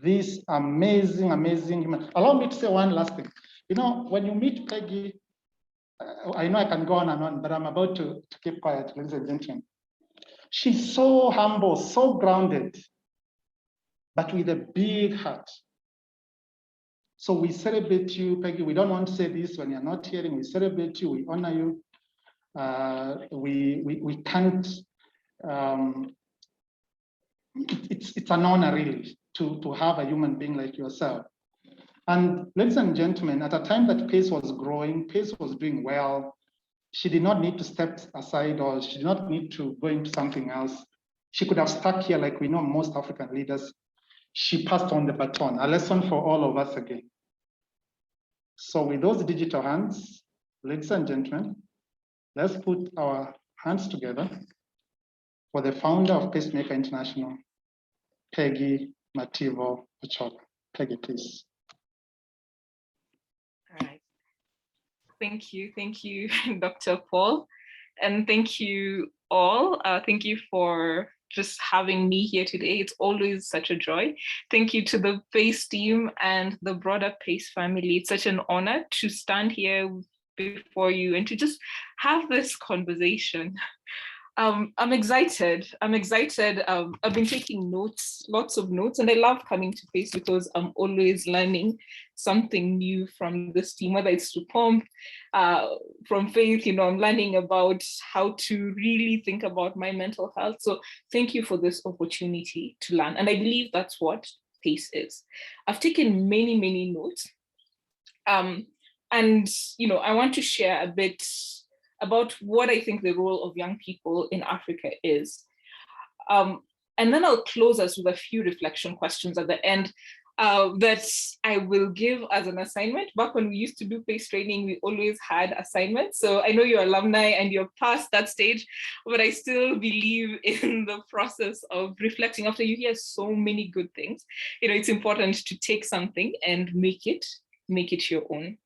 this amazing, amazing human. Allow me to say one last thing. You know, when you meet Peggy, I know I can go on and on, but I'm about to keep quiet, ladies and gentlemen. She's so humble, so grounded, but with a big heart. So we celebrate you, Peggy. We don't want to say this when you're not hearing. We celebrate you, we honor you. We can't, it's an honor really to have a human being like yourself. And ladies and gentlemen, at a time that Pace was growing, Pace was doing well, she did not need to step aside or she did not need to go into something else. She could have stuck here like we know most African leaders. She passed on the baton, a lesson for all of us again. So with those digital hands, ladies and gentlemen, let's put our hands together for the founder of Pacemaker International, Peggy Mativo Ochola. Peggy, please. All right. Thank you, Dr. Paul. And thank you all. Thank you for just having me here today. It's always such a joy. Thank you to the PACE team and the broader PACE family. It's such an honor to stand here before you and to just have this conversation. I'm excited. I've been taking notes, lots of notes, and I love coming to PACE because I'm always learning something new from this team, whether it's to Pomp, from Faith, I'm learning about how to really think about my mental health. So thank you for this opportunity to learn. And I believe that's what PACE is. I've taken many, many notes. And, I want to share a bit about what I think the role of young people in Africa is. And then I'll close us with a few reflection questions at the end that I will give as an assignment. Back when we used to do PACE training, we always had assignments. So I know you're alumni and you're past that stage, but I still believe in the process of reflecting. After you hear so many good things, it's important to take something and make it your own.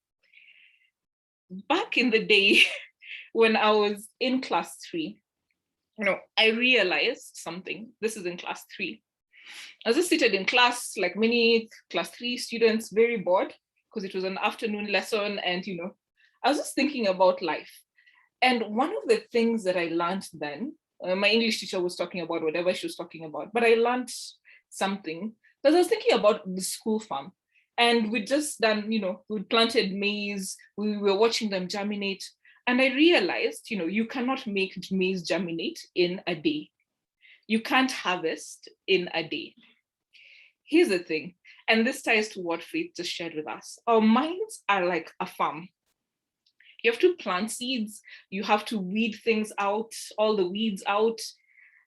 Back in the day, when I was in class 3, I realized something. This is in class 3. I was just seated in class, like many class 3 students, very bored because it was an afternoon lesson. And, I was just thinking about life. And one of the things that I learned then, my English teacher was talking about whatever she was talking about, but I learned something because I was thinking about the school farm. And we'd just done, we planted maize, we were watching them germinate. And I realized, you cannot make maize germinate in a day. You can't harvest in a day. Here's the thing, and this ties to what Faith just shared with us. Our minds are like a farm. You have to plant seeds, you have to weed things out, all the weeds out,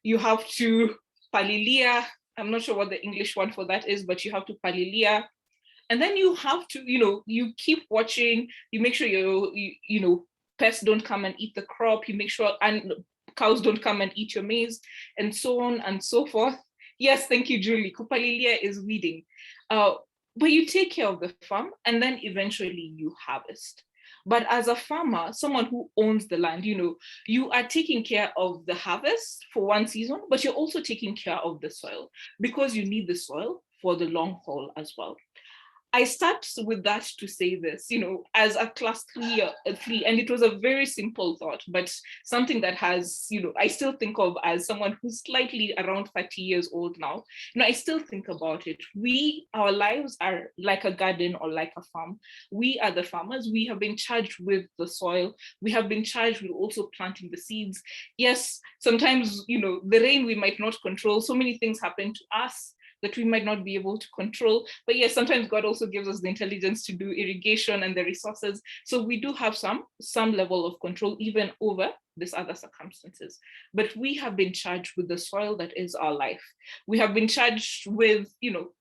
you have to palilia. I'm not sure what the English word for that is, but you have to palilia. And then you have to, you keep watching, you make sure pests don't come and eat the crop, you make sure and cows don't come and eat your maize, and so on and so forth. Yes, thank you, Julie. Kupalilia is weeding. But you take care of the farm and then eventually you harvest. But as a farmer, someone who owns the land, you are taking care of the harvest for one season, but you're also taking care of the soil because you need the soil for the long haul as well. I start with that to say this, as a class three, and it was a very simple thought, but something that has, I still think of as someone who's slightly around 30 years old now. I still think about it. Our lives are like a garden or like a farm. We are the farmers. We have been charged with the soil. We have been charged with also planting the seeds. Yes, sometimes, the rain we might not control. So many things happen to us that we might not be able to control. But yes, sometimes God also gives us the intelligence to do irrigation and the resources. So we do have some level of control even over these other circumstances. But we have been charged with the soil that is our life. We have been charged with,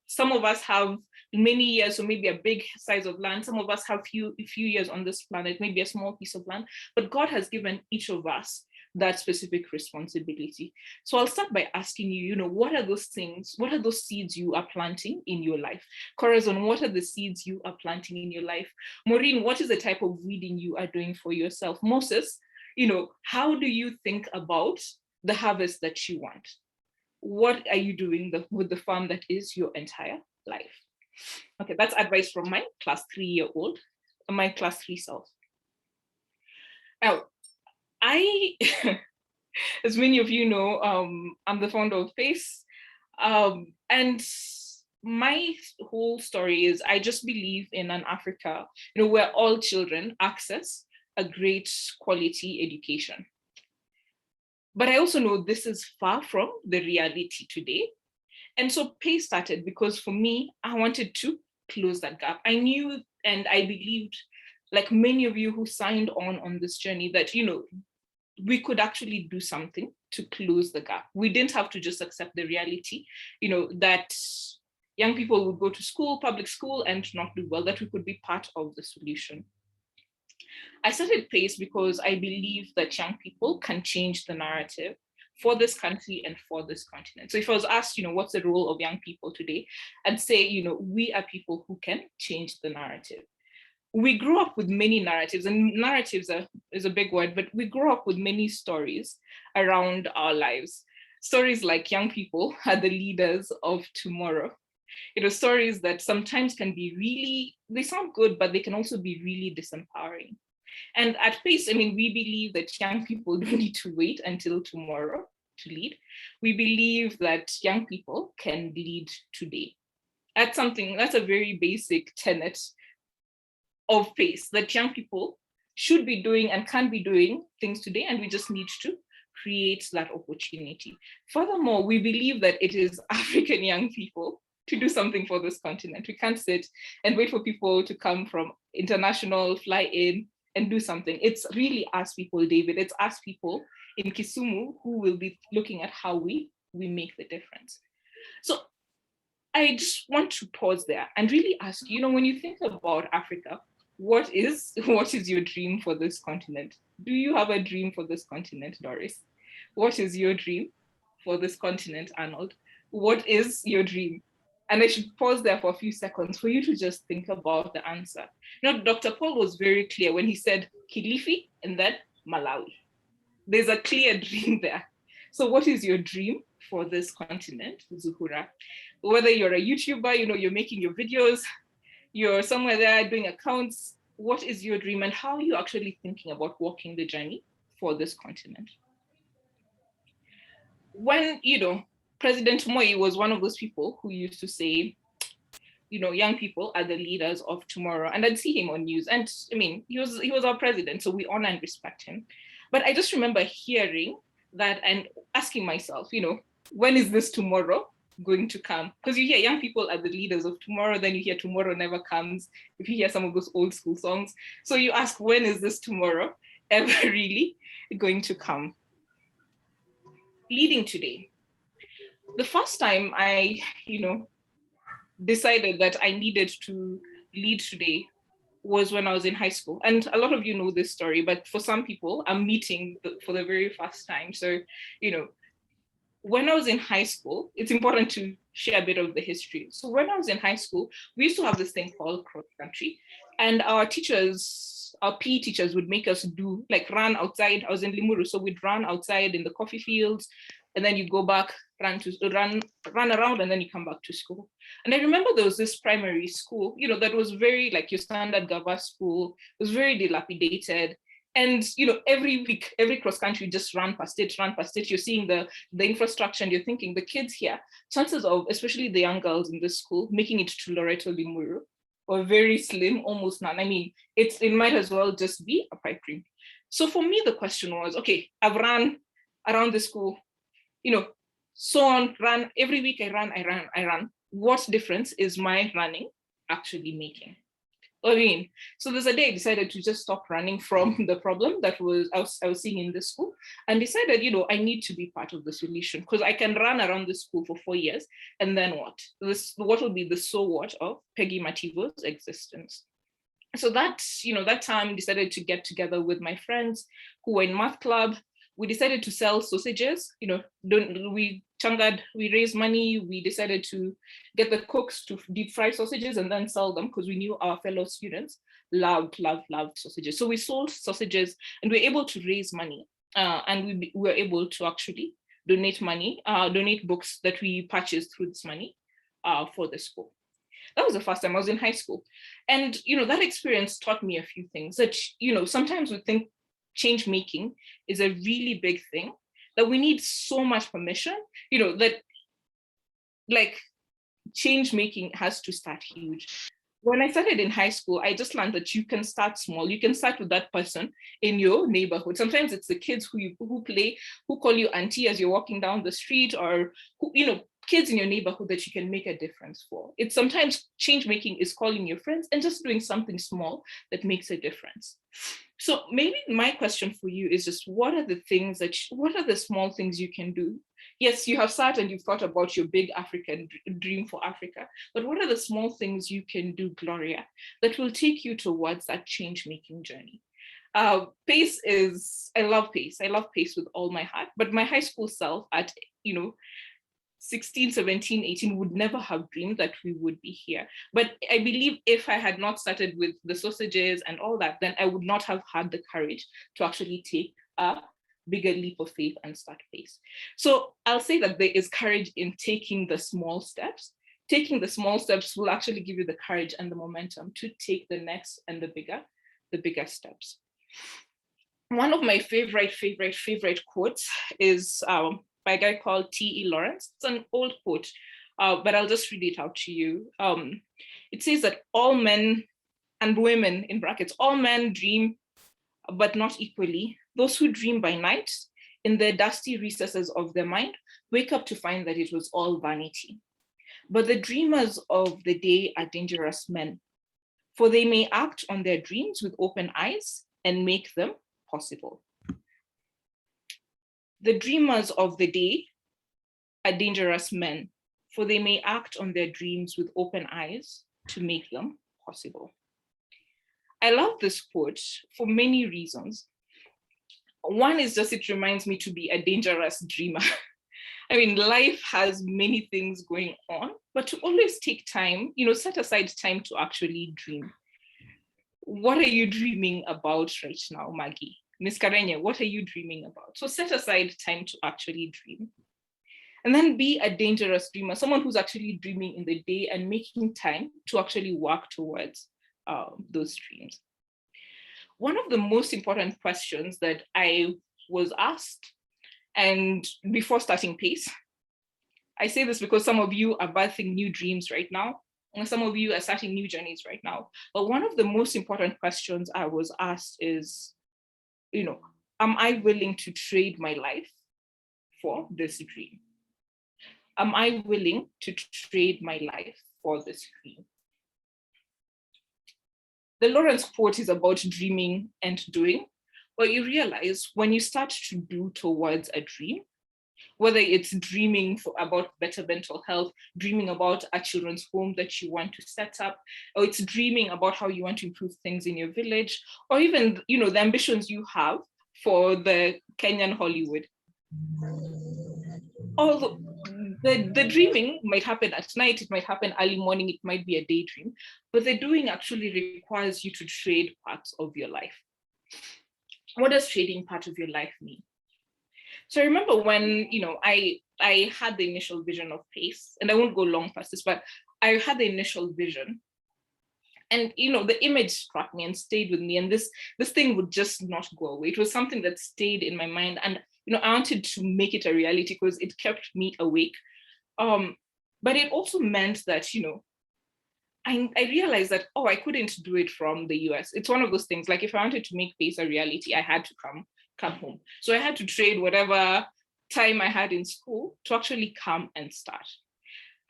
some of us have many years, so maybe a big size of land. Some of us have few years on this planet, maybe a small piece of land. But God has given each of us that specific responsibility. So I'll start by asking you, what are those things, what are those seeds you are planting in your life? Corazon, what are the seeds you are planting in your life? Maureen, what is the type of weeding you are doing for yourself? Moses, how do you think about the harvest that you want? What are you doing with the farm that is your entire life? Okay, that's advice from my class 3-year-old, my class 3 self. Now, as many of you know, I'm the founder of PACE. And my whole story is I just believe in an Africa, where all children access a great quality education. But I also know this is far from the reality today. And so PACE started because for me, I wanted to close that gap. I knew and I believed, like many of you who signed on this journey, that, we could actually do something to close the gap. We didn't have to just accept the reality, that young people would go to school, public school, and not do well, that we could be part of the solution. I started PACE because I believe that young people can change the narrative for this country and for this continent. So if I was asked, what's the role of young people today, I'd say, we are people who can change the narrative. We grew up with many narratives, and narratives is a big word, but we grew up with many stories around our lives. Stories like young people are the leaders of tomorrow. Stories that sometimes can be really, they sound good, but they can also be really disempowering. And at PACE, we believe that young people don't need to wait until tomorrow to lead. We believe that young people can lead today. That's a very basic tenet of PACE, that young people should be doing and can be doing things today, and we just need to create that opportunity. Furthermore, we believe that it is African young people to do something for this continent. We can't sit and wait for people to come from international, fly in and do something. It's really us people, David. It's us people in Kisumu who will be looking at how we make the difference. So I just want to pause there and really ask, when you think about Africa, what is your dream for this continent? Do you have a dream for this continent, Doris? What is your dream for this continent, Arnold? What is your dream? And I should pause there for a few seconds for you to just think about the answer. Dr. Paul was very clear when he said Kilifi and then Malawi. There's a clear dream there. So what is your dream for this continent, Zuhura? Whether you're a YouTuber, you're making your videos, you're somewhere there doing accounts, what is your dream and how are you actually thinking about walking the journey for this continent? When, President Moi was one of those people who used to say, young people are the leaders of tomorrow. And I'd see him on news. And he was our president, so we honor and respect him. But I just remember hearing that and asking myself, when is this tomorrow going to come? Because you hear young people are the leaders of tomorrow, then you hear tomorrow never comes, if you hear some of those old school songs. So you ask, when is this tomorrow ever really going to come? Leading today. The first time I, decided that I needed to lead today was when I was in high school. And a lot of you know this story, but for some people, I'm meeting for the very first time. So, when I was in high school, it's important to share a bit of the history. So when I was in high school, we used to have this thing called cross country, and our teachers, our PE teachers would make us do run outside. I was in Limuru, so we'd run outside in the coffee fields, and then you go back, run around, and then you come back to school. And I remember there was this primary school, that was very like your standard Gava school. It was very dilapidated. And every week, every cross country just run past it. You're seeing the infrastructure, and you're thinking the kids here, chances of, especially the young girls in this school, making it to Loreto Limuru were very slim, almost none. I mean, it might as well just be a pipe dream. So for me, the question was, okay, I've run around the school, so on, run every week. I run. What difference is my running actually making? So there's a day I decided to just stop running from the problem that I was seeing in the school, and decided, I need to be part of the solution, because I can run around the school for 4 years, and then what? What will be the so what of Peggy Mativo's existence? So that time, decided to get together with my friends who were in math club. We decided to sell sausages. We raised money. We decided to get the cooks to deep fry sausages and then sell them, because we knew our fellow students loved sausages. So we sold sausages, and we were able to raise money. And we were able to actually donate books that we purchased through this money for the school. That was the first time I was in high school. And, that experience taught me a few things that, sometimes we think change making is a really big thing, that we need so much permission, that change making has to start huge. When I started in high school, I just learned that you can start small. You can start with that person in your neighborhood. Sometimes it's the kids who call you auntie as you're walking down the street, or kids in your neighborhood that you can make a difference for. It's sometimes change making is calling your friends and just doing something small that makes a difference. So maybe my question for you is just, what are the small things you can do? Yes, you have sat and you've thought about your big African dream for Africa, but what are the small things you can do, Gloria, that will take you towards that change-making journey? Pace I love pace. I love pace with all my heart, but my high school self at, 16, 17, 18 would never have dreamed that we would be here. But I believe if I had not started with the sausages and all that, then I would not have had the courage to actually take a bigger leap of faith and start pace. So I'll say that there is courage in taking the small steps. Taking the small steps will actually give you the courage and the momentum to take the next and the bigger steps. One of my favorite quotes is by a guy called T.E. Lawrence. It's an old quote, but I'll just read it out to you. It says that all men and women, in brackets, all men dream, but not equally. Those who dream by night, in the dusty recesses of their mind, wake up to find that it was all vanity. But the dreamers of the day are dangerous men, for they may act on their dreams with open eyes and make them possible. The dreamers of the day are dangerous men, for they may act on their dreams with open eyes to make them possible. I love this quote for many reasons. One is just, it reminds me to be a dangerous dreamer. I mean, life has many things going on, but to always take time, set aside time to actually dream. What are you dreaming about right now, Maggie? Miss Karenya, what are you dreaming about? So set aside time to actually dream. And then be a dangerous dreamer, someone who's actually dreaming in the day and making time to actually work towards those dreams. One of the most important questions that I was asked, and before starting PACE, I say this because some of you are birthing new dreams right now, and some of you are starting new journeys right now. But one of the most important questions I was asked is, am I willing to trade my life for this dream? Am I willing to trade my life for this dream? The Lawrence quote is about dreaming and doing, but you realize when you start to do towards a dream, whether it's dreaming about better mental health, dreaming about a children's home that you want to set up, or it's dreaming about how you want to improve things in your village, or even, the ambitions you have for the Kenyan Hollywood. Although the dreaming might happen at night, it might happen early morning, it might be a daydream, but the doing actually requires you to trade parts of your life. What does trading part of your life mean? So I remember when, I had the initial vision of PACE, and I won't go long past this, but I had the initial vision. And, the image struck me and stayed with me. And this thing would just not go away. It was something that stayed in my mind. And, I wanted to make it a reality because it kept me awake. But it also meant that, I realized that, I couldn't do it from the US. It's one of those things, like if I wanted to make PACE a reality, I had to come home. So I had to trade whatever time I had in school to actually come and start.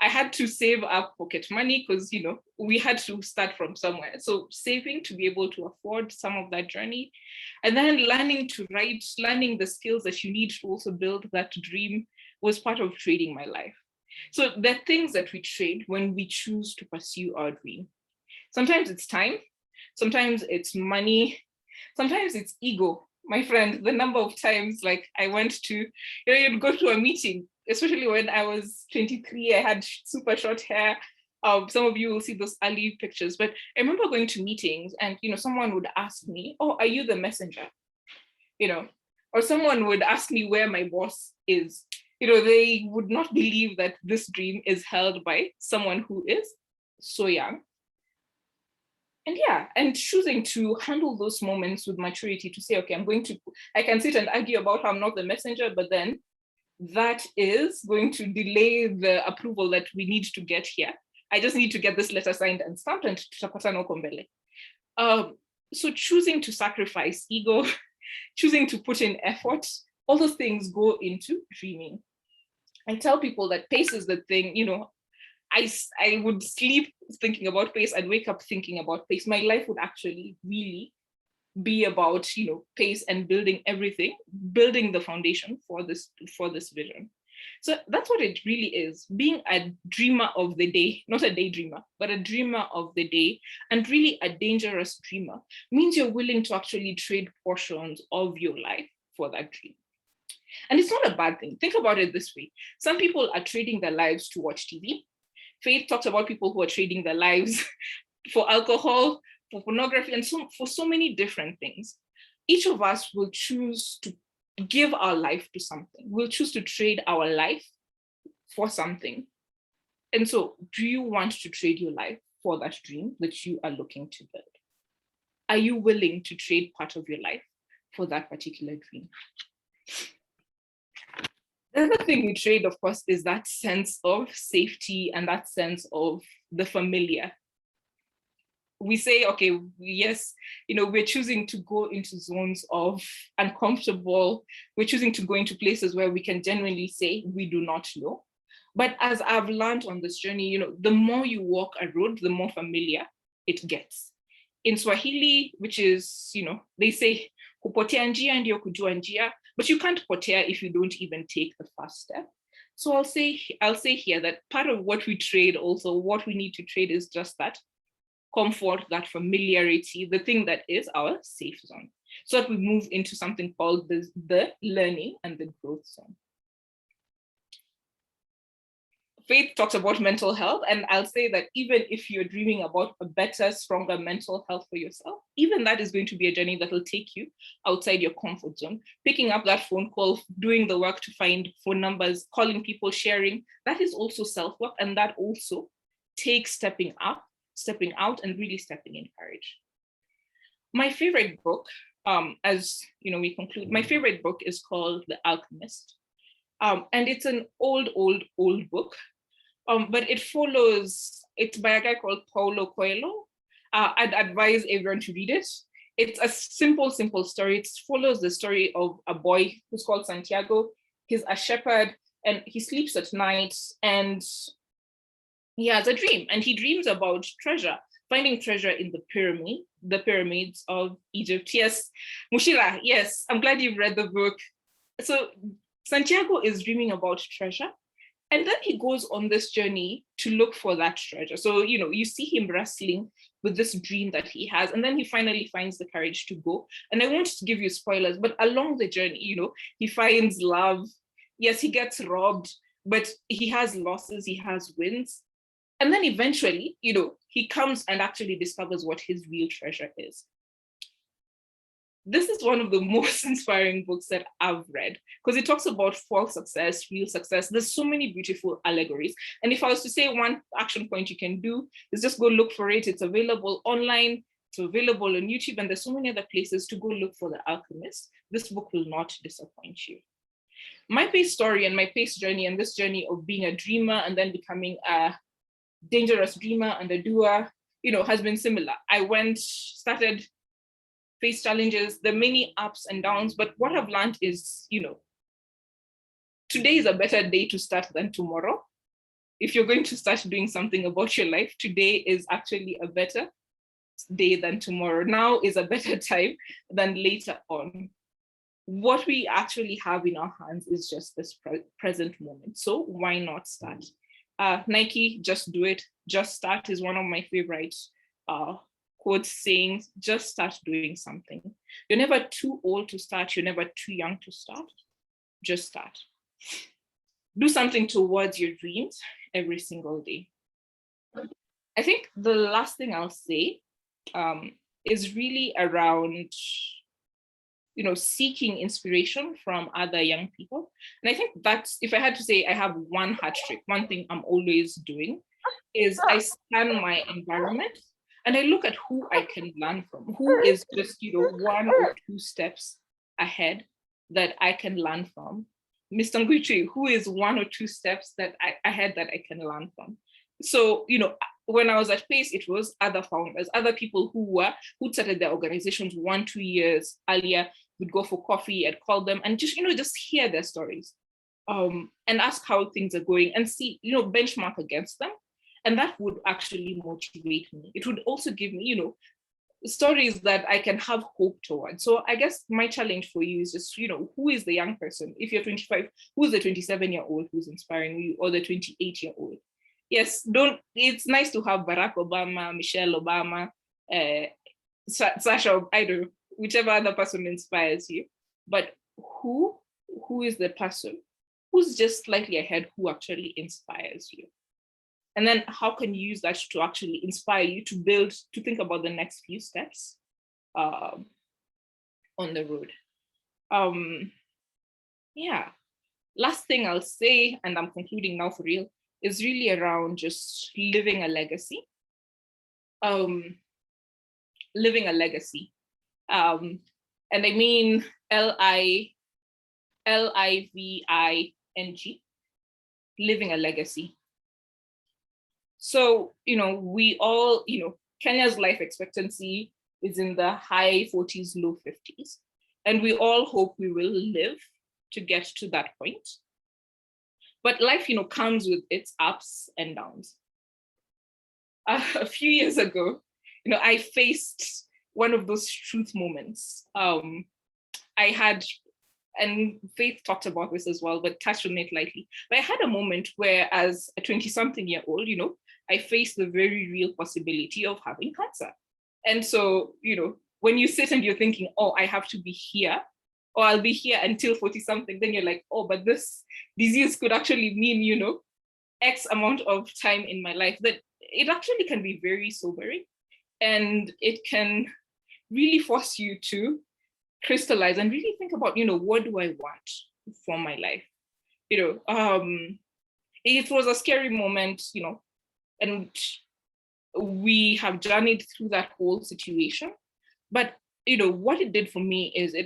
I had to save up pocket money because, we had to start from somewhere. So saving to be able to afford some of that journey, and then learning to write, learning the skills that you need to also build that dream was part of trading my life. So there are things that we trade when we choose to pursue our dream. Sometimes it's time, sometimes it's money, sometimes it's ego. My friend, the number of times like I went to, you'd go to a meeting, especially when I was 23, I had super short hair. Some of you will see those early pictures, but I remember going to meetings and, someone would ask me, oh, are you the messenger? Or someone would ask me where my boss is. They would not believe that this dream is held by someone who is so young. And choosing to handle those moments with maturity to say, okay, I can sit and argue about how I'm not the messenger, but then that is going to delay the approval that we need to get here. I just need to get this letter signed and stamped and tutapata no kombele. So choosing to sacrifice ego, choosing to put in effort, all those things go into dreaming. I tell people that PACE is the thing, I would sleep thinking about PACE and wake up thinking about PACE. My life would actually really be about, PACE and building everything, building the foundation for this vision. So that's what it really is, being a dreamer of the day, not a daydreamer, but a dreamer of the day, and really a dangerous dreamer means you're willing to actually trade portions of your life for that dream. And it's not a bad thing. Think about it this way. Some people are trading their lives to watch TV. Faith talks about people who are trading their lives for alcohol, for pornography, and for so many different things. Each of us will choose to give our life to something. We'll choose to trade our life for something. And so, do you want to trade your life for that dream that you are looking to build? Are you willing to trade part of your life for that particular dream? The other thing we trade, of course, is that sense of safety and that sense of the familiar. We say, okay, yes, we're choosing to go into zones of uncomfortable. We're choosing to go into places where we can genuinely say we do not know. But as I've learned on this journey, the more you walk a road, the more familiar it gets. In Swahili, which is, they say, kupotea njia ndio kujua njia, but you can't potea if you don't even take the first step. So I'll say here that part of what we trade also, what we need to trade is just that comfort, that familiarity, the thing that is our safe zone, so that we move into something called the learning and the growth zone. Faith talks about mental health, and I'll say that even if you're dreaming about a better, stronger mental health for yourself, even that is going to be a journey that will take you outside your comfort zone. Picking up that phone call, doing the work to find phone numbers, calling people, sharing, that is also self-work, and that also takes stepping out and really stepping in courage. My favorite book, as we conclude, my favorite book is called The Alchemist. And it's an old book, but it's by a guy called Paulo Coelho. I'd advise everyone to read it. It's a simple story. It follows the story of a boy who's called Santiago. He's a shepherd, and he sleeps at night, and he has a dream, and he dreams about treasure, finding treasure in the pyramids of Egypt. Yes, Mushira, yes, I'm glad you've read the book. So Santiago is dreaming about treasure, and then he goes on this journey to look for that treasure. So, you see him wrestling with this dream that he has, and then he finally finds the courage to go. And I won't give you spoilers, but along the journey, he finds love. Yes, he gets robbed, but he has losses, he has wins. And then eventually, he comes and actually discovers what his real treasure is. This is one of the most inspiring books that I've read, because it talks about false success, real success. There's so many beautiful allegories. And if I was to say one action point you can do, is just go look for it. It's available online, it's available on YouTube, and there's so many other places to go look for The Alchemist. This book will not disappoint you. My pace story and my pace journey, and this journey of being a dreamer and then becoming a dangerous dreamer and a doer, has been similar. I started face challenges, the many ups and downs, but what I've learned is, today is a better day to start than tomorrow. If you're going to start doing something about your life, today is actually a better day than tomorrow. Now is a better time than later on. What we actually have in our hands is just this present moment. So why not start? Nike, just do it. Just start is one of my favorite quotes, saying, just start doing something. You're never too old to start. You're never too young to start. Just start. Do something towards your dreams every single day. I think the last thing I'll say is really around seeking inspiration from other young people. And I think that's, if I had to say I have one hat trick, one thing I'm always doing is I scan my environment and I look at who I can learn from, who is just, one or two steps ahead that I can learn from. Mr. Nguichi, who is one or two steps ahead that I can learn from. So, when I was at Pace, it was other founders, other people who started their organizations 1-2 years earlier. Would go for coffee, I'd call them and just hear their stories and ask how things are going and see, benchmark against them. And that would actually motivate me. It would also give me, stories that I can have hope towards. So I guess my challenge for you is just, who is the young person? If you're 25, who's the 27-year-old who's inspiring you, or the 28-year-old? Yes, it's nice to have Barack Obama, Michelle Obama, Sasha, I don't know, whichever other person inspires you. But who is the person who's just slightly ahead, who actually inspires you? And then how can you use that to actually inspire you to think about the next few steps on the road? Yeah. Last thing I'll say, and I'm concluding now for real, is really around just living a legacy. Living a legacy. And I mean LIVING, living a legacy. So, we all, Kenya's life expectancy is in the high 40s, low 50s. And we all hope we will live to get to that point. But life, comes with its ups and downs. A few years ago, I faced one of those truth moments. I had, and Faith talked about this as well, but touched on it lightly. But I had a moment where, as a 20-something-year-old, I faced the very real possibility of having cancer. And so, when you sit and you're thinking, oh, I have to be here, or I'll be here until 40-something, then you're like, oh, but this disease could actually mean, X amount of time in my life. That it actually can be very sobering. And it can really force you to crystallize and really think about, what do I want for my life? It was a scary moment, and we have journeyed through that whole situation. But, what it did for me is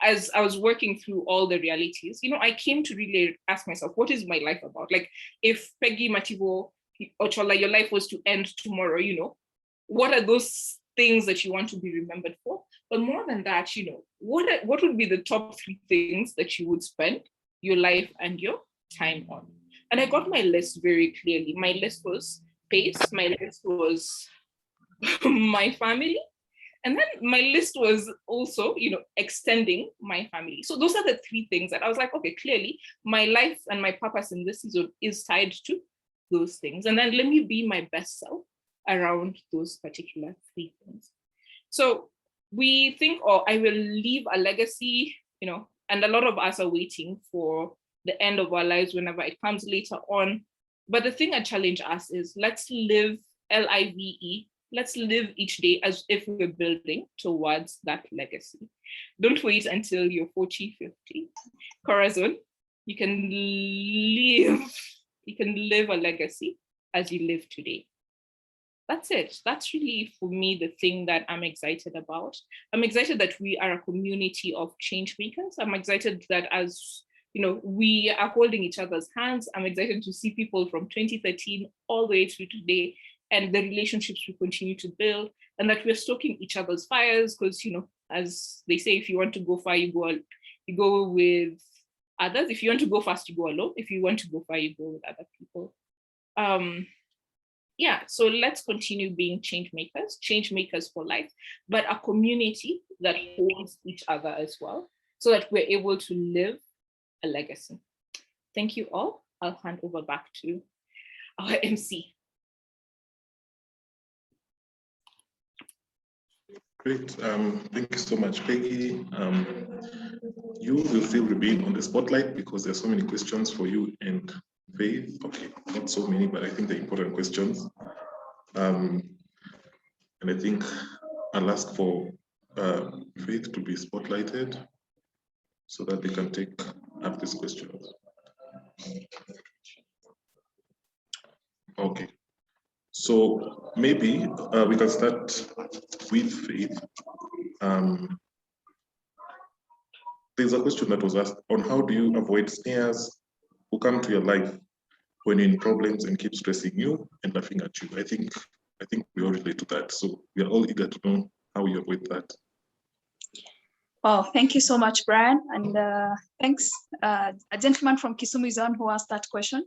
as I was working through all the realities, I came to really ask myself, what is my life about? Like, if Peggy Mativo Ochola, your life was to end tomorrow, what are those things that you want to be remembered for? But more than that, what would be the top 3 things that you would spend your life and your time on. And I got my list very clearly. My list was pace, my list was my family, and then my list was also, extending my family. So those are the three things that I was like, okay, clearly my life and my purpose in this season is tied to those things. And then let me be my best self around those particular three things. So we think, oh, I will leave a legacy, and a lot of us are waiting for the end of our lives whenever it comes later on. But the thing I challenge us is, let's live, LIVE, let's live each day as if we're building towards that legacy. Don't wait until you're 40, 50. Corazon, you can live a legacy as you live today. That's it. That's really, for me, the thing that I'm excited about. I'm excited that we are a community of change makers. I'm excited that, as we are holding each other's hands. I'm excited to see people from 2013 all the way to today, and the relationships we continue to build, and that we're stoking each other's fires, because, as they say, if you want to go far, you go with others. If you want to go fast, you go alone. If you want to go far, you go with other people. Yeah, so let's continue being change makers for life, but a community that holds each other as well, so that we're able to live a legacy. Thank you all. I'll hand over back to our MC. Great. Thank you so much, Peggy. You will still remain on the spotlight because there's so many questions for you and Faith. Okay, not so many, but I think they're important questions. And I think I'll ask for Faith to be spotlighted so that they can take up these questions. Okay. So maybe we can start with Faith. There's a question that was asked on how do you avoid snares who come to your life when you're in problems and keep stressing you and laughing at you. I think we all relate to that. So we are all eager to know how you avoid that. Oh, thank you so much, Brian. And thanks. A gentleman from Kisumu is on who asked that question.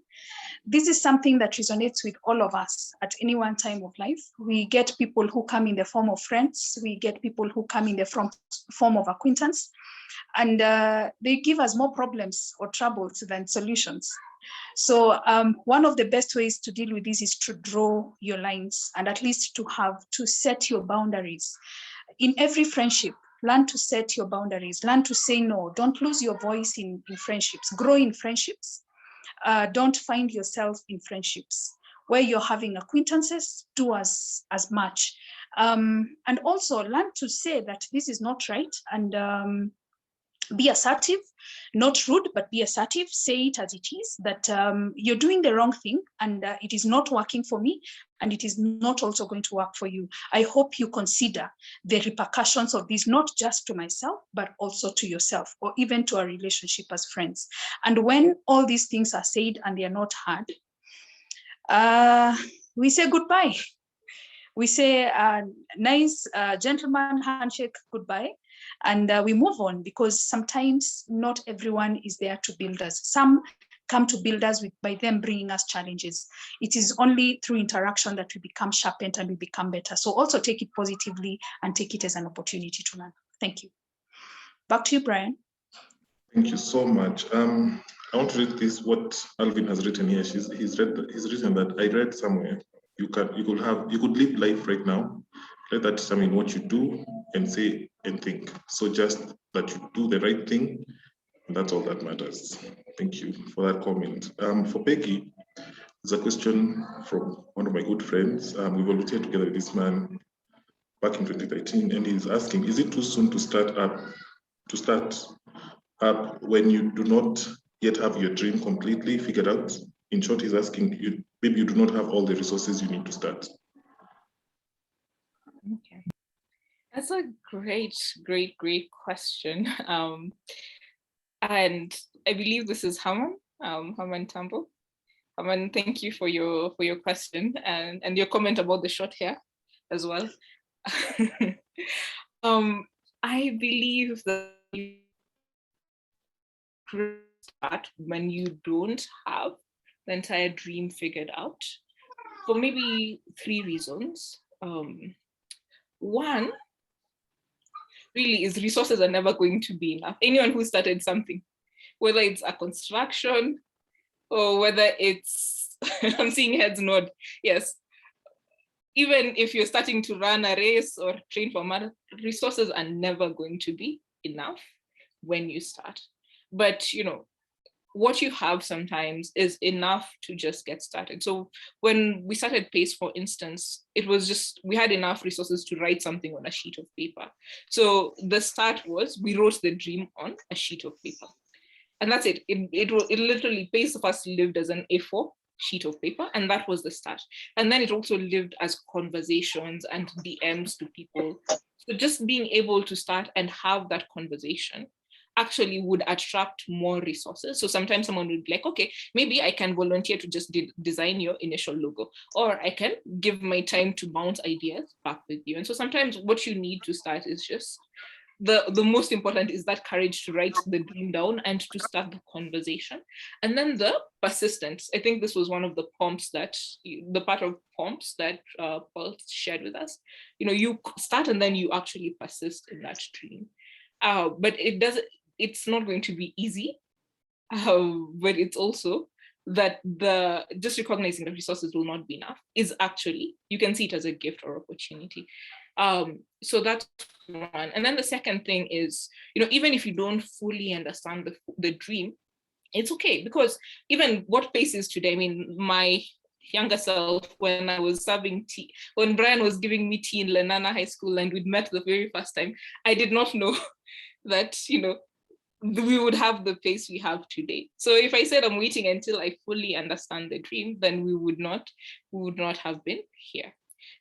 This is something that resonates with all of us at any one time of life. We get people who come in the form of friends. We get people who come in the form of acquaintance. And they give us more problems or troubles than solutions. So one of the best ways to deal with this is to draw your lines, and at least to set your boundaries. In every friendship, learn to set your boundaries, learn to say no. Don't lose your voice in friendships, grow in friendships. Don't find yourself in friendships where you're having acquaintances, do as much. And also learn to say that this is not right, and be assertive, not rude, but be assertive. Say it as it is, that you're doing the wrong thing and it is not working for me, and it is not also going to work for you. I hope you consider the repercussions of this, not just to myself, but also to yourself, or even to our relationship as friends. And when all these things are said and they are not heard, we say goodbye. We say nice gentleman handshake, goodbye. And we move on, because sometimes not everyone is there to build us. Some come to build us by them bringing us challenges. It is only through interaction that we become sharpened and we become better. So also take it positively and take it as an opportunity to learn. Thank you. Back to you, Brian. Thank you so much. I want to read this, what Alvin has written here. He's written that I read somewhere. You could live life right now. Let that determine what you do and say and think. So just that you do the right thing, and that's all that matters. Thank you for that comment. For Peggy, there's a question from one of my good friends. We volunteered together with this man back in 2013, and he's asking, is it too soon to start up when you do not yet have your dream completely figured out? In short, he's asking, maybe you do not have all the resources you need to start. Okay, that's a great question. And I believe this is Haman Tambo. Haman, thank you for your question and your comment about the short hair as well. I believe that start when you don't have the entire dream figured out, for maybe 3 reasons. One, really, is resources are never going to be enough. Anyone who started something, whether it's a construction or whether it's, I'm seeing heads nod, yes. Even if you're starting to run a race or train for marathon, resources are never going to be enough when you start. But you know, what you have sometimes is enough to just get started. So when we started PACE, for instance, it was just, we had enough resources to write something on a sheet of paper. So the start was, we wrote the dream on a sheet of paper. And that's it. It literally, PACE first lived as an A4 sheet of paper, and that was the start. And then it also lived as conversations and DMs to people. So just being able to start and have that conversation actually would attract more resources. So sometimes someone would be like, okay, maybe I can volunteer to just design your initial logo, or I can give my time to bounce ideas back with you. And so sometimes what you need to start is just, the most important is that courage to write the dream down and to start the conversation. And then the persistence. I think this was one of the prompts that, the part of prompts that Paul shared with us. You know, you start and then you actually persist in that dream. But it's not going to be easy. But it's also that just recognizing the resources will not be enough is actually, you can see it as a gift or opportunity. So that's one. And then the second thing is, you know, even if you don't fully understand the dream, it's okay, because even what PACE is today, I mean, my younger self, when I was serving tea, when Brian was giving me tea in Lenana High School and we'd met the very first time, I did not know that, you know, we would have the PACE we have today. So if I said I'm waiting until I fully understand the dream, then we would not have been here.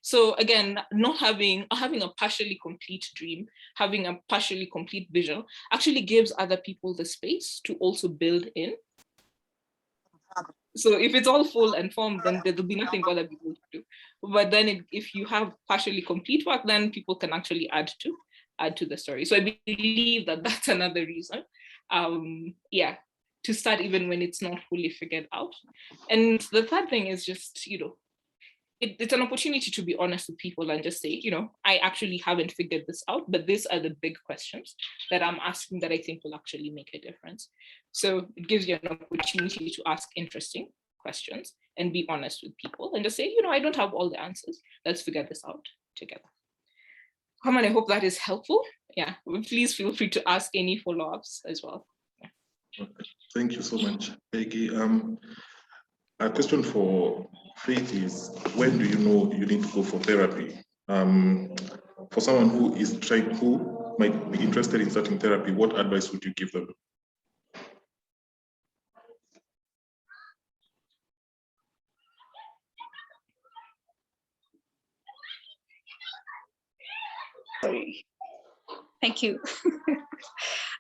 So again, not having a partially complete dream, having a partially complete vision actually gives other people the space to also build in. So if it's all full and formed, then there'll be nothing for other people to do. But then if you have partially complete work, then people can actually add to the story. So I believe that that's another reason, to start even when it's not fully figured out. And the third thing is just, you know, it's an opportunity to be honest with people and just say, you know, I actually haven't figured this out, but these are the big questions that I'm asking that I think will actually make a difference. So it gives you an opportunity to ask interesting questions and be honest with people and just say, you know, I don't have all the answers. Let's figure this out together. Come on, I hope that is helpful. Yeah, please feel free to ask any follow-ups as well. Yeah. Okay. Thank you so much, Peggy. A question for Faith is, when do you know you need to go for therapy? For someone who might be interested in starting therapy, what advice would you give them? Sorry. Thank you.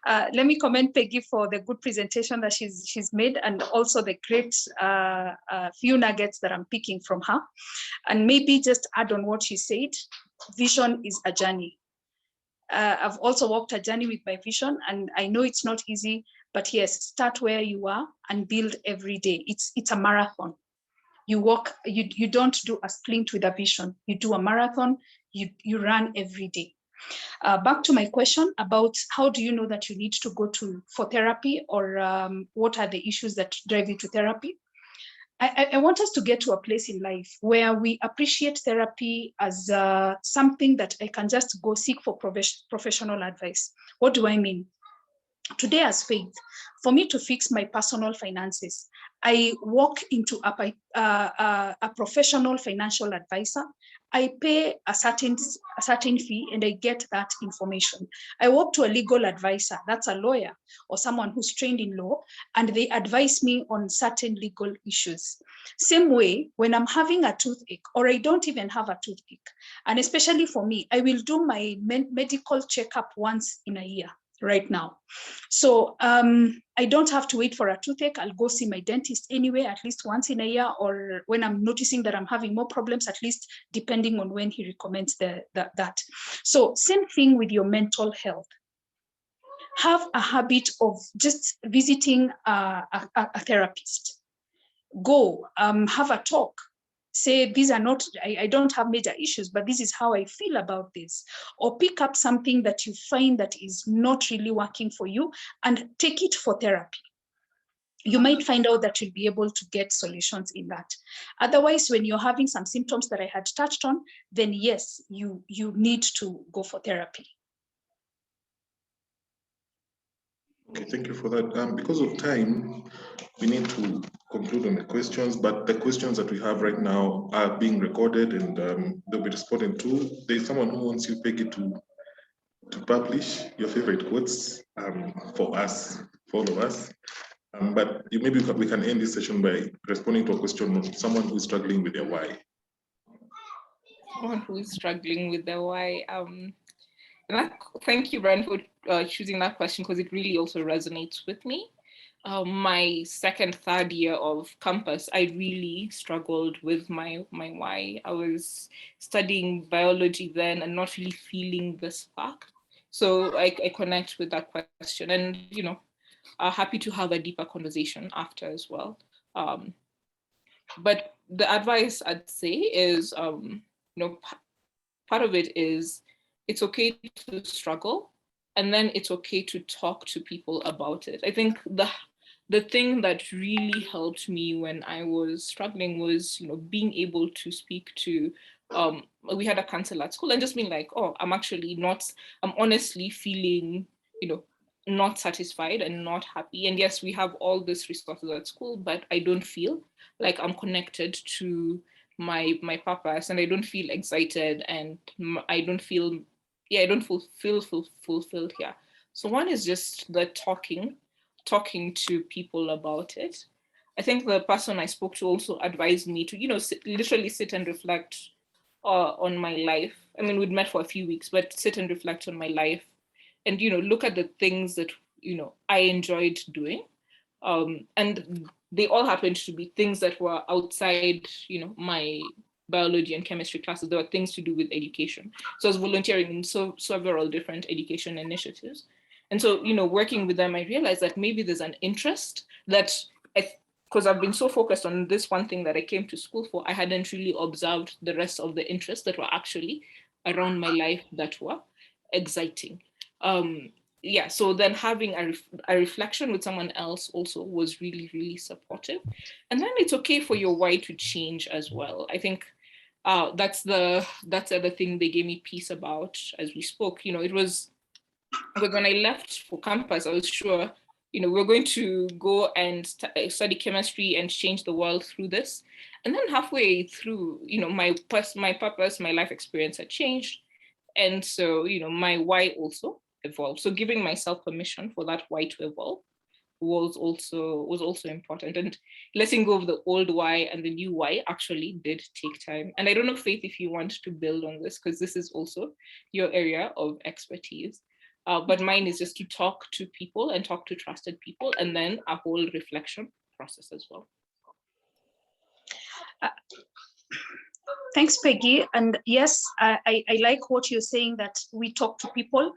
Let me commend Peggy for the good presentation that she's made, and also the great few nuggets that I'm picking from her. And maybe just add on what she said, vision is a journey. I've also walked a journey with my vision, and I know it's not easy, but yes, start where you are and build every day. It's a marathon. You walk, you don't do a sprint with a vision. You do a marathon, you run every day. Back to my question about how do you know that you need to go for therapy, or what are the issues that drive you to therapy? I want us to get to a place in life where we appreciate therapy as something that I can just go seek for professional advice. What do I mean? Today as Faith, for me to fix my personal finances, I walk into a professional financial advisor. I pay a certain fee and I get that information. I walk to a legal advisor, that's a lawyer or someone who's trained in law, and they advise me on certain legal issues. Same way, when I'm having a toothache or I don't even have a toothache, and especially for me, I will do my medical checkup once in a year right now. So I don't have to wait for a toothache. I'll go see my dentist anyway, at least once in a year, or when I'm noticing that I'm having more problems, at least depending on when he recommends that. So same thing with your mental health. have a habit of just visiting a therapist. Go, have a talk. Say, these are not, I don't have major issues, but this is how I feel about this. Or pick up something that you find that is not really working for you and take it for therapy. You might find out that you'll be able to get solutions in that. Otherwise, when you're having some symptoms that I had touched on, then yes, you need to go for therapy. Okay, thank you for that. Because of time, we need to conclude on the questions, but the questions that we have right now are being recorded and they'll be responded to. There's someone who wants you, Peggy, to publish your favorite quotes for us, for all of us. But maybe we can end this session by responding to a question of someone who is struggling with their why. Someone who is struggling with their why. Thank you, Brian, for choosing that question, because it really also resonates with me. My second, third year of campus, I really struggled with my why. I was studying biology then and not really feeling the spark. So I connect with that question, and happy to have a deeper conversation after as well. But the advice I'd say is, part of it is it's okay to struggle, and then it's okay to talk to people about it. I think the thing that really helped me when I was struggling was, being able to speak to, we had a counselor at school, and just being like, oh, I'm honestly feeling, not satisfied and not happy. And yes, we have all these resources at school, but I don't feel like I'm connected to my purpose, and I don't feel excited, and I don't feel fulfilled here. So one is just the talking to people about it. I think the person I spoke to also advised me to, literally sit and reflect on my life. I mean, we'd met for a few weeks, but sit and reflect on my life, and look at the things that I enjoyed doing, and they all happened to be things that were outside my biology and chemistry classes. There were things to do with education, so I was volunteering in several different education initiatives. And so working with them, I realized that maybe there's an interest that because I've been so focused on this one thing that I came to school for, I hadn't really observed the rest of the interests that were actually around my life that were exciting. So then having a reflection with someone else also was really, really supportive. And then it's okay for your why to change as well. I think that's the other thing they gave me peace about as we spoke. It was when I left for campus, I was sure, we're going to go and study chemistry and change the world through this. And then halfway through, my purpose, my life experience had changed. And so, my why also evolved. So giving myself permission for that why to evolve was also important. And letting go of the old why and the new why actually did take time. And I don't know, Faith, if you want to build on this, because this is also your area of expertise. But mine is just to talk to people and talk to trusted people, and then a whole reflection process as well. Thanks, Peggy. And yes, I like what you're saying, that we talk to people.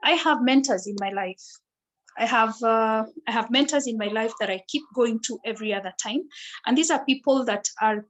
I have mentors in my life. I have mentors in my life that I keep going to every other time. And these are people that are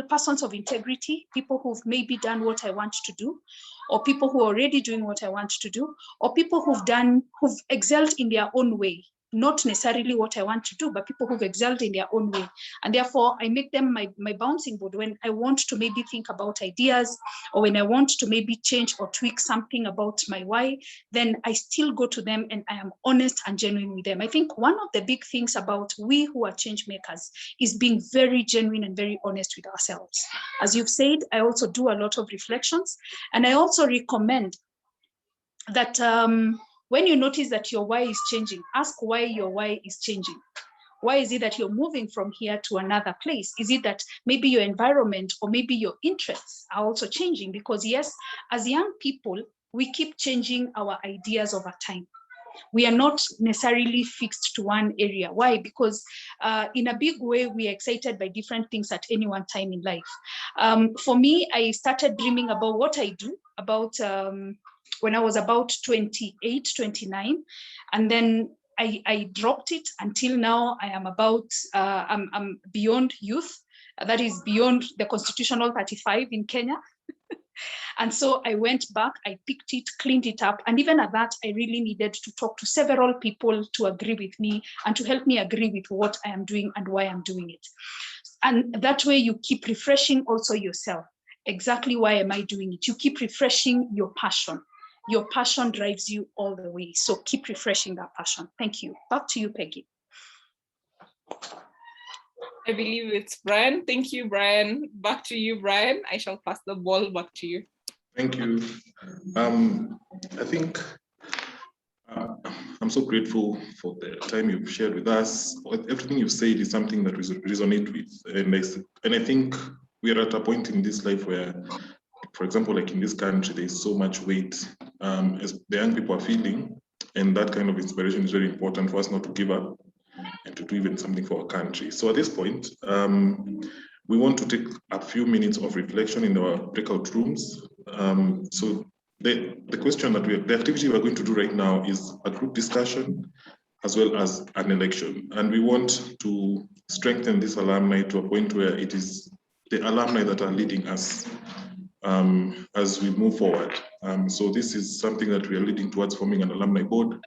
persons of integrity, people who've maybe done what I want to do, or people who are already doing what I want to do, or people who've excelled in their own way. Not necessarily what I want to do, but people who've excelled in their own way. And therefore, I make them my bouncing board when I want to maybe think about ideas, or when I want to maybe change or tweak something about my why, then I still go to them and I am honest and genuine with them. I think one of the big things about we who are change makers is being very genuine and very honest with ourselves. As you've said, I also do a lot of reflections, and I also recommend that when you notice that your why is changing, ask why your why is changing. Why is it that you're moving from here to another place? Is it that maybe your environment or maybe your interests are also changing? Because yes, as young people, we keep changing our ideas over time. We are not necessarily fixed to one area. Why? Because in a big way, we are excited by different things at any one time in life. For me, I started dreaming about what I do, about when I was about 28, 29. And then I dropped it until now. I am I'm beyond youth. That is beyond the constitutional 35 in Kenya. And so I went back, I picked it, cleaned it up. And even at that, I really needed to talk to several people to agree with me and to help me agree with what I am doing and why I'm doing it. And that way you keep refreshing also yourself. Exactly why am I doing it? You keep refreshing your passion. Your passion drives you all the way. So keep refreshing that passion. Thank you. Back to you, Peggy. I believe it's Brian. Thank you, Brian. Back to you, Brian. I shall pass the ball back to you. Thank you. I think I'm so grateful for the time you've shared with us. Everything you've said is something that we resonate with. And I think we are at a point in this life where, for example, like in this country, there's so much weight as the young people are feeling. And that kind of inspiration is very important for us not to give up and to do even something for our country. So at this point, we want to take a few minutes of reflection in our breakout rooms. So the question that the activity we're going to do right now is a group discussion as well as an election. And we want to strengthen this alumni to a point where it is the alumni that are leading us as we move forward. So this is something that we are leading towards forming an alumni board.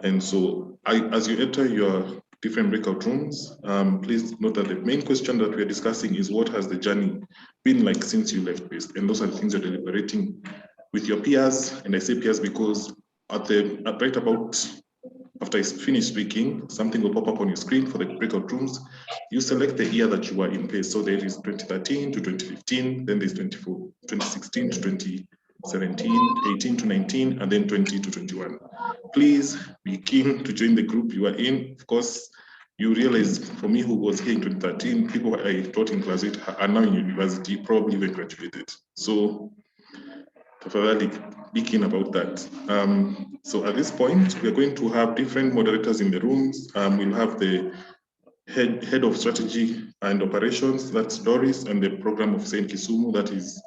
And so as you enter your different breakout rooms, please note that the main question that we are discussing is what has the journey been like since you left BASE? And those are the things you're deliberating with your peers. And I say peers because right about after I finish speaking, something will pop up on your screen for the breakout rooms. You select the year that you were in BASE. So there is 2013 to 2015, then there's 2016 to 2017, 18 to 19, and then 20 to 21. Please be keen to join the group you are in. Of course, you realize for me who was here in 2013, people I taught in class 8 are now in university, probably even graduated. So tafadhali be keen about that. So at this point, we're going to have different moderators in the rooms. We'll have the head of strategy and operations, that's Doris, and the program officer in Kisumu, that is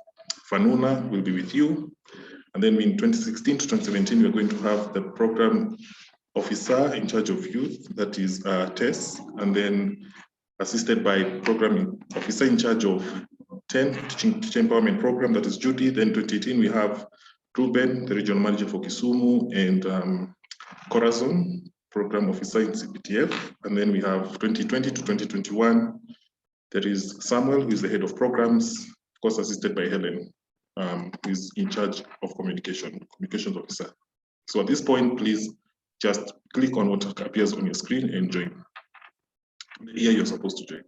Fanuna, will be with you. And then in 2016 to 2017, we're going to have the program officer in charge of youth, that is Tess, and then assisted by program officer in charge of 10, teaching empowerment program, that is Judy. Then 2018, we have Ruben, the regional manager for Kisumu, and Corazon, program officer in CPTF. And then we have 2020 to 2021, there is Samuel, who is the head of programs, of course, assisted by Helen, who is in charge of communications officer. So at this point, please just click on what appears on your screen and join. Here you're supposed to join.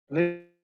Let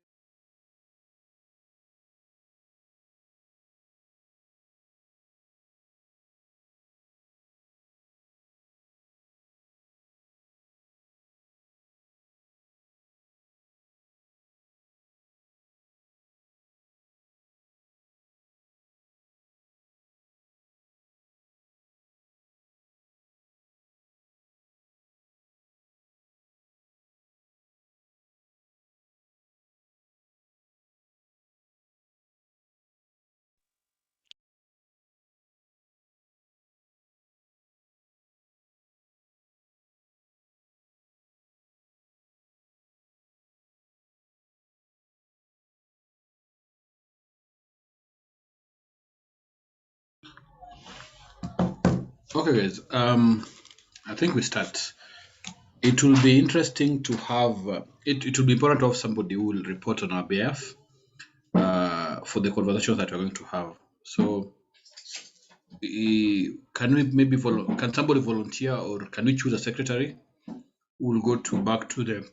Okay, guys. I think we start. It will be interesting to have. It will be important to have somebody who will report on our behalf for the conversations that we're going to have. So, can we maybe can somebody volunteer, or can we choose a secretary? We'll go to back to the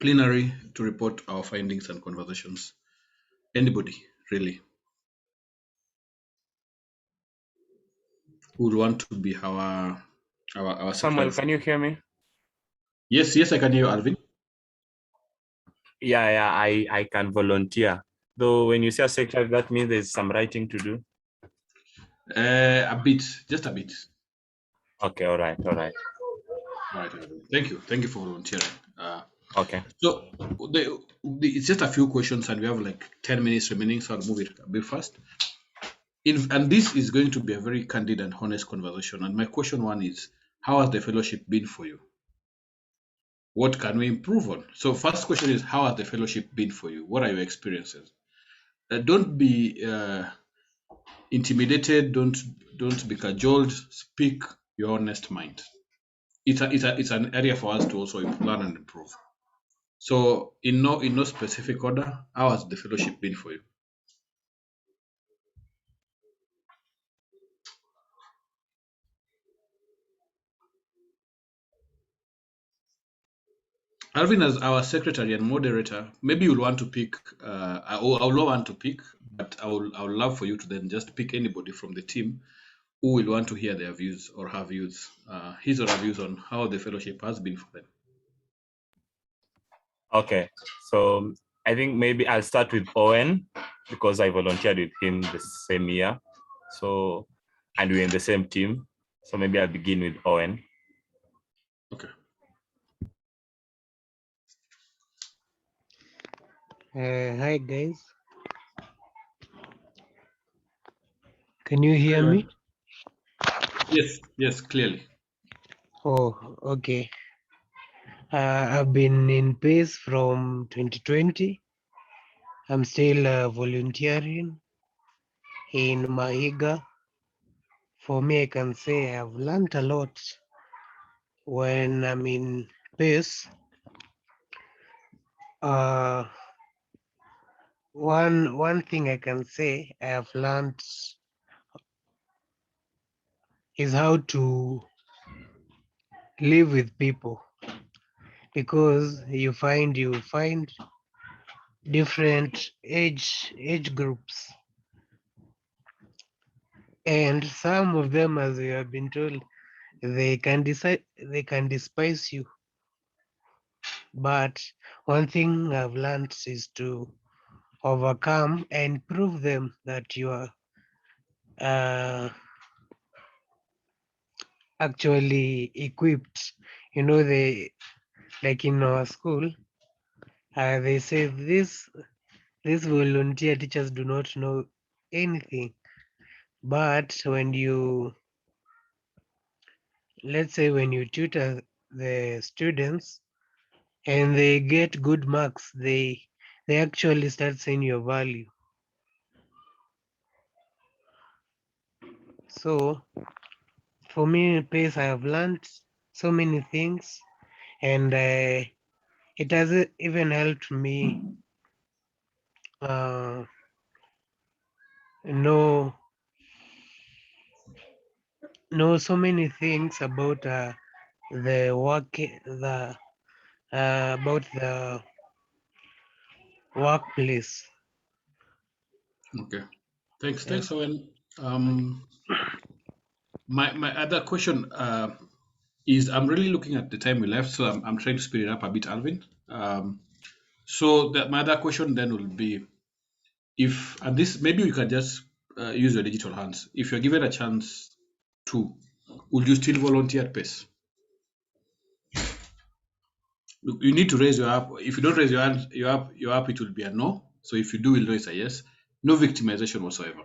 plenary to report our findings and conversations. Anybody, really, who would want to be our Samuel, secretary? can you hear me? Yes, I can hear you, Alvin. Yeah, I can volunteer. Though when you say a secretary, that means there's some writing to do. A bit, just a bit. Okay, all right. All right, Alvin. Thank you for volunteering. Okay. So it's just a few questions, and we have like 10 minutes remaining, so I'll move it a bit fast. And this is going to be a very candid and honest conversation. And my question one is, how has the fellowship been for you? What can we improve on? So first question is, how has the fellowship been for you? What are your experiences? Don't be intimidated. Don't be cajoled. Speak your honest mind. It's an area for us to also learn and improve. So in no specific order, how has the fellowship been for you? Alvin, as our secretary and moderator, maybe you'll want to pick. I will want to pick, but I would love for you to then just pick anybody from the team who will want to hear their views or have views, his or her views on how the fellowship has been for them. Okay. So I think maybe I'll start with Owen because I volunteered with him the same year. So, and we're in the same team. So maybe I'll begin with Owen. Okay. Hi guys, can you hear me? Yes, clearly. Oh, okay. I've been in PACE from 2020. I'm still volunteering in Mahiga. For me, I can say I've learned a lot when I'm in PACE. One thing I can say I have learned is how to live with people, because you find different age groups, and some of them, as we have been told, they can despise you. But one thing I've learned is to overcome and prove them that you are actually equipped. They, like in our school, they say this volunteer teachers do not know anything. But let's say when you tutor the students and they get good marks, they actually start seeing your value. So for me, in PACE, I have learned so many things, and it has even helped me know so many things about the work, about the workplace. Okay. Thanks, Yes. Owen. My other question is, I'm really looking at the time we left, so I'm trying to speed it up a bit, Alvin. So my other question then will be, if, and this maybe you can just use your digital hands. If you're given a chance to, would you still volunteer at pace? Look, you need to raise your up. If you don't raise your hand, your up, it will be a no. So if you do, we'll raise a yes. No victimization whatsoever.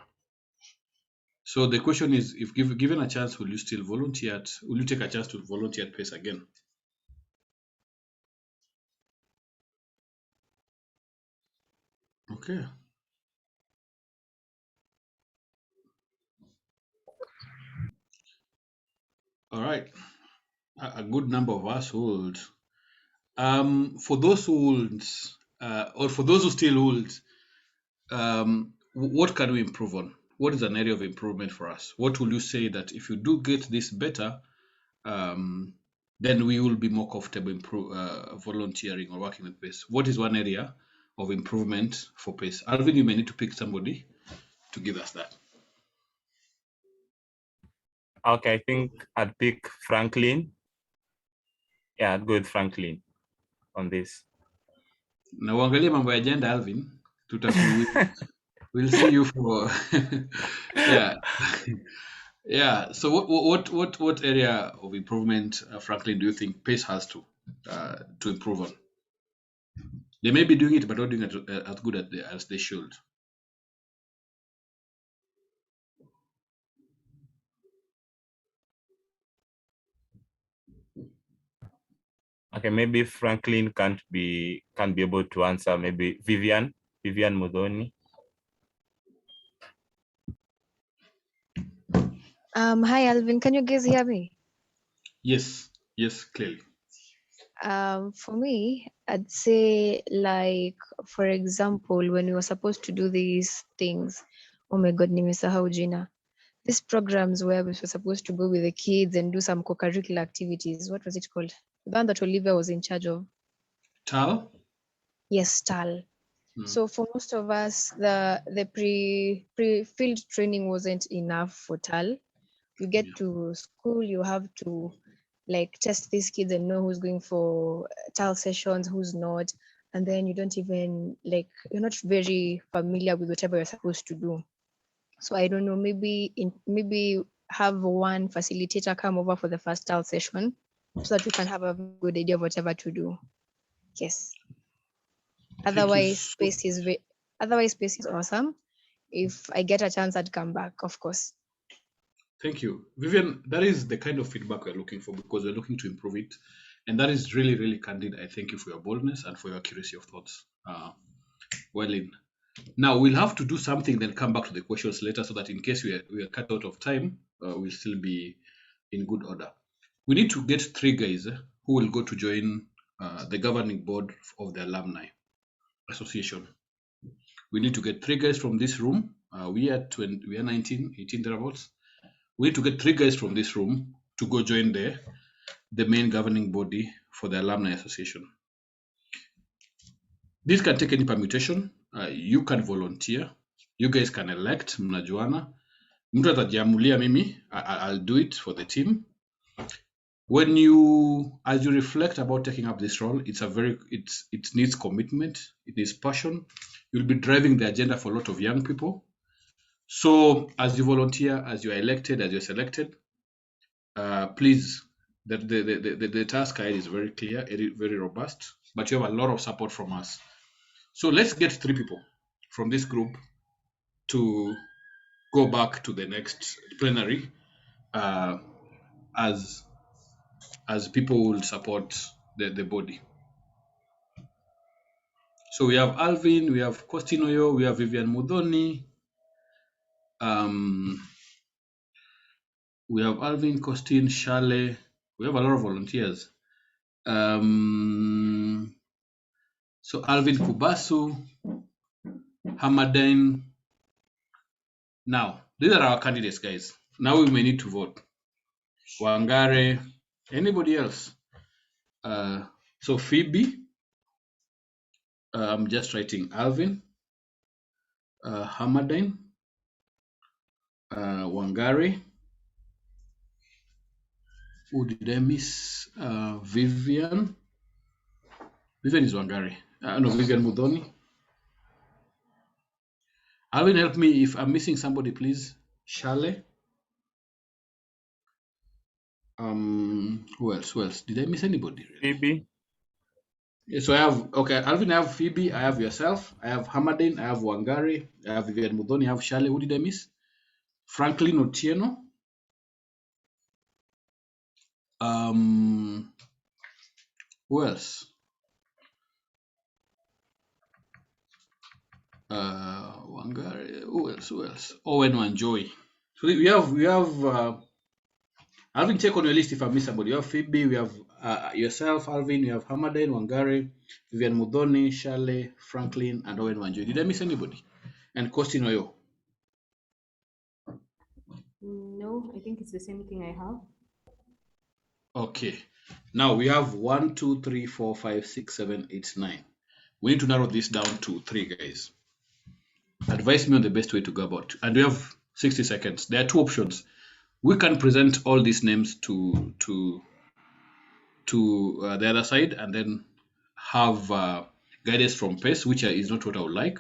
So the question is, if given a chance, will you still volunteer? Will you take a chance to volunteer at pace again? Okay. All right. A good number of us would. For those who would, or for those who still would, what can we improve on? What is an area of improvement for us? What will you say that if you do get this better, then we will be more comfortable volunteering or working with PACE? What is one area of improvement for PACE? Alvin, you may need to pick somebody to give us that. Okay, I think I'd pick Franklin. Yeah, I'd go with Franklin on this. Na uangalie mambo ya agenda, Alvin. We'll see you for yeah. Yeah. So what area of improvement, Franklin, do you think PACE has to improve on? They may be doing it, but not doing it as good as they should. Okay, maybe Franklin can't be able to answer. Maybe Vivian Mudhoni. Hi Alvin, can you guys hear me? Yes, clearly. For me, I'd say, like, for example, when we were supposed to do these things, oh my god, nimesahau jina. These programs where we were supposed to go with the kids and do some co-curricular activities. What was it called? The one that Olivia was in charge of. Tal? Yes, Tal. So for most of us, the pre-field training wasn't enough for Tal. You get to school, you have to like test these kids and know who's going for TAL sessions, who's not, and then you don't even you're not very familiar with whatever you're supposed to do. So I don't know, maybe have one facilitator come over for the first TAL session so that we can have a good idea of whatever to do. Yes. Otherwise, space is awesome. If I get a chance, I'd come back, of course. Thank you. Vivian, that is the kind of feedback we're looking for, because we're looking to improve it. And that is really, really candid. I thank you for your boldness and for your accuracy of thoughts. Well in. Now, we'll have to do something, then come back to the questions later, so that in case we are cut out of time, we'll still be in good order. We need to get 3 guys who will go to join the governing board of the Alumni Association. We need to get 3 guys from this room. We are 19, 18 thereabouts. We need to get 3 guys from this room to go join the main governing body for the Alumni Association. This can take any permutation. You can volunteer. You guys can elect. Mnajuana. Mtu atajiamulia mimi. I'll do it for the team. As you reflect about taking up this role, it needs commitment. It needs passion. You'll be driving the agenda for a lot of young people. So as you volunteer, as you are elected, as you're selected, please, the task guide is very clear, very robust, but you have a lot of support from us. So let's get 3 people from this group to go back to the next plenary as people will support the body. So we have Alvin, we have Costinoyo, we have Vivian Mudhoni, we have Alvin, Costin, Shale. We have a lot of volunteers. So Alvin Kubasu, Hamadine. Now, these are our candidates, guys. Now we may need to vote. Wangare, anybody else? So Phoebe, I'm just writing Alvin, Hamadine, Wangari. Who did I miss? Vivian. Vivian is Wangari. No, Vivian Mudhoni. Alvin, help me if I'm missing somebody, please. Shale. Who else? Who else? Did I miss anybody? Really? Phoebe. Yeah, so I have, okay, Alvin, I have Phoebe, I have yourself, I have Hamadin, I have Wangari, I have Vivian Mudhoni, I have Shale. Who did I miss? Franklin Otieno. Who else? Wangari. Who else? Who else? Owen Wanjoy. So we have Alvin, check on your list if I miss somebody. You have Phoebe, we have yourself, Alvin, you have Hamadin, Wangari, Vivian Mudhoni, Shale, Franklin, and Owen Wanjoy. Did I miss anybody? And Kostin Oyo. No, I think it's the same thing I have. Okay. Now we have 1, 2, 3, 4, 5, 6, 7, 8, 9. We need to narrow this down to 3, guys. Advise me on the best way to go about. And we have 60 seconds. There are 2 options. We can present all these names to the other side and then have guidance from PACE, which is not what I would like.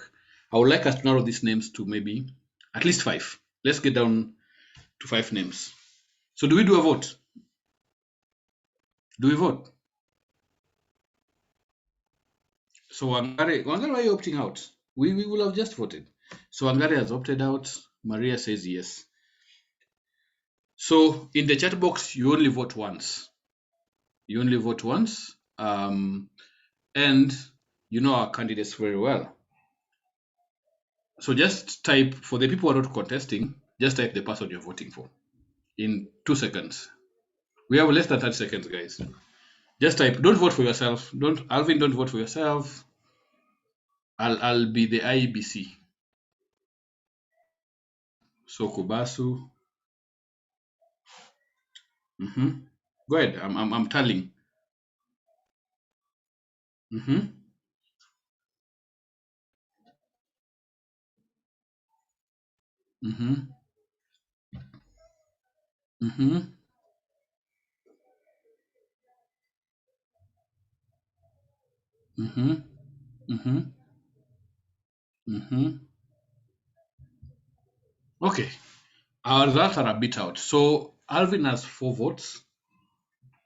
I would like us to narrow these names to maybe at least 5. Let's get down to 5 names. So do we do a vote? Do we vote? So Wangari, why are you opting out? We will have just voted. So Wangari has opted out. Maria says yes. So in the chat box, you only vote once. You only vote once. And you know our candidates very well. So just type, for the people who are not contesting, just type the person you're voting for in 2 seconds. We have less than 30 seconds, guys. Just type, don't vote for yourself. Alvin, don't vote for yourself. I'll be the IEBC. So Kubasu. Go ahead. I'm tallying. Mm-hmm. Mm-hmm. Mm-hmm. Mm-hmm. Mm-hmm. Mm-hmm. Okay. Our results are a bit out. So Alvin has 4 votes.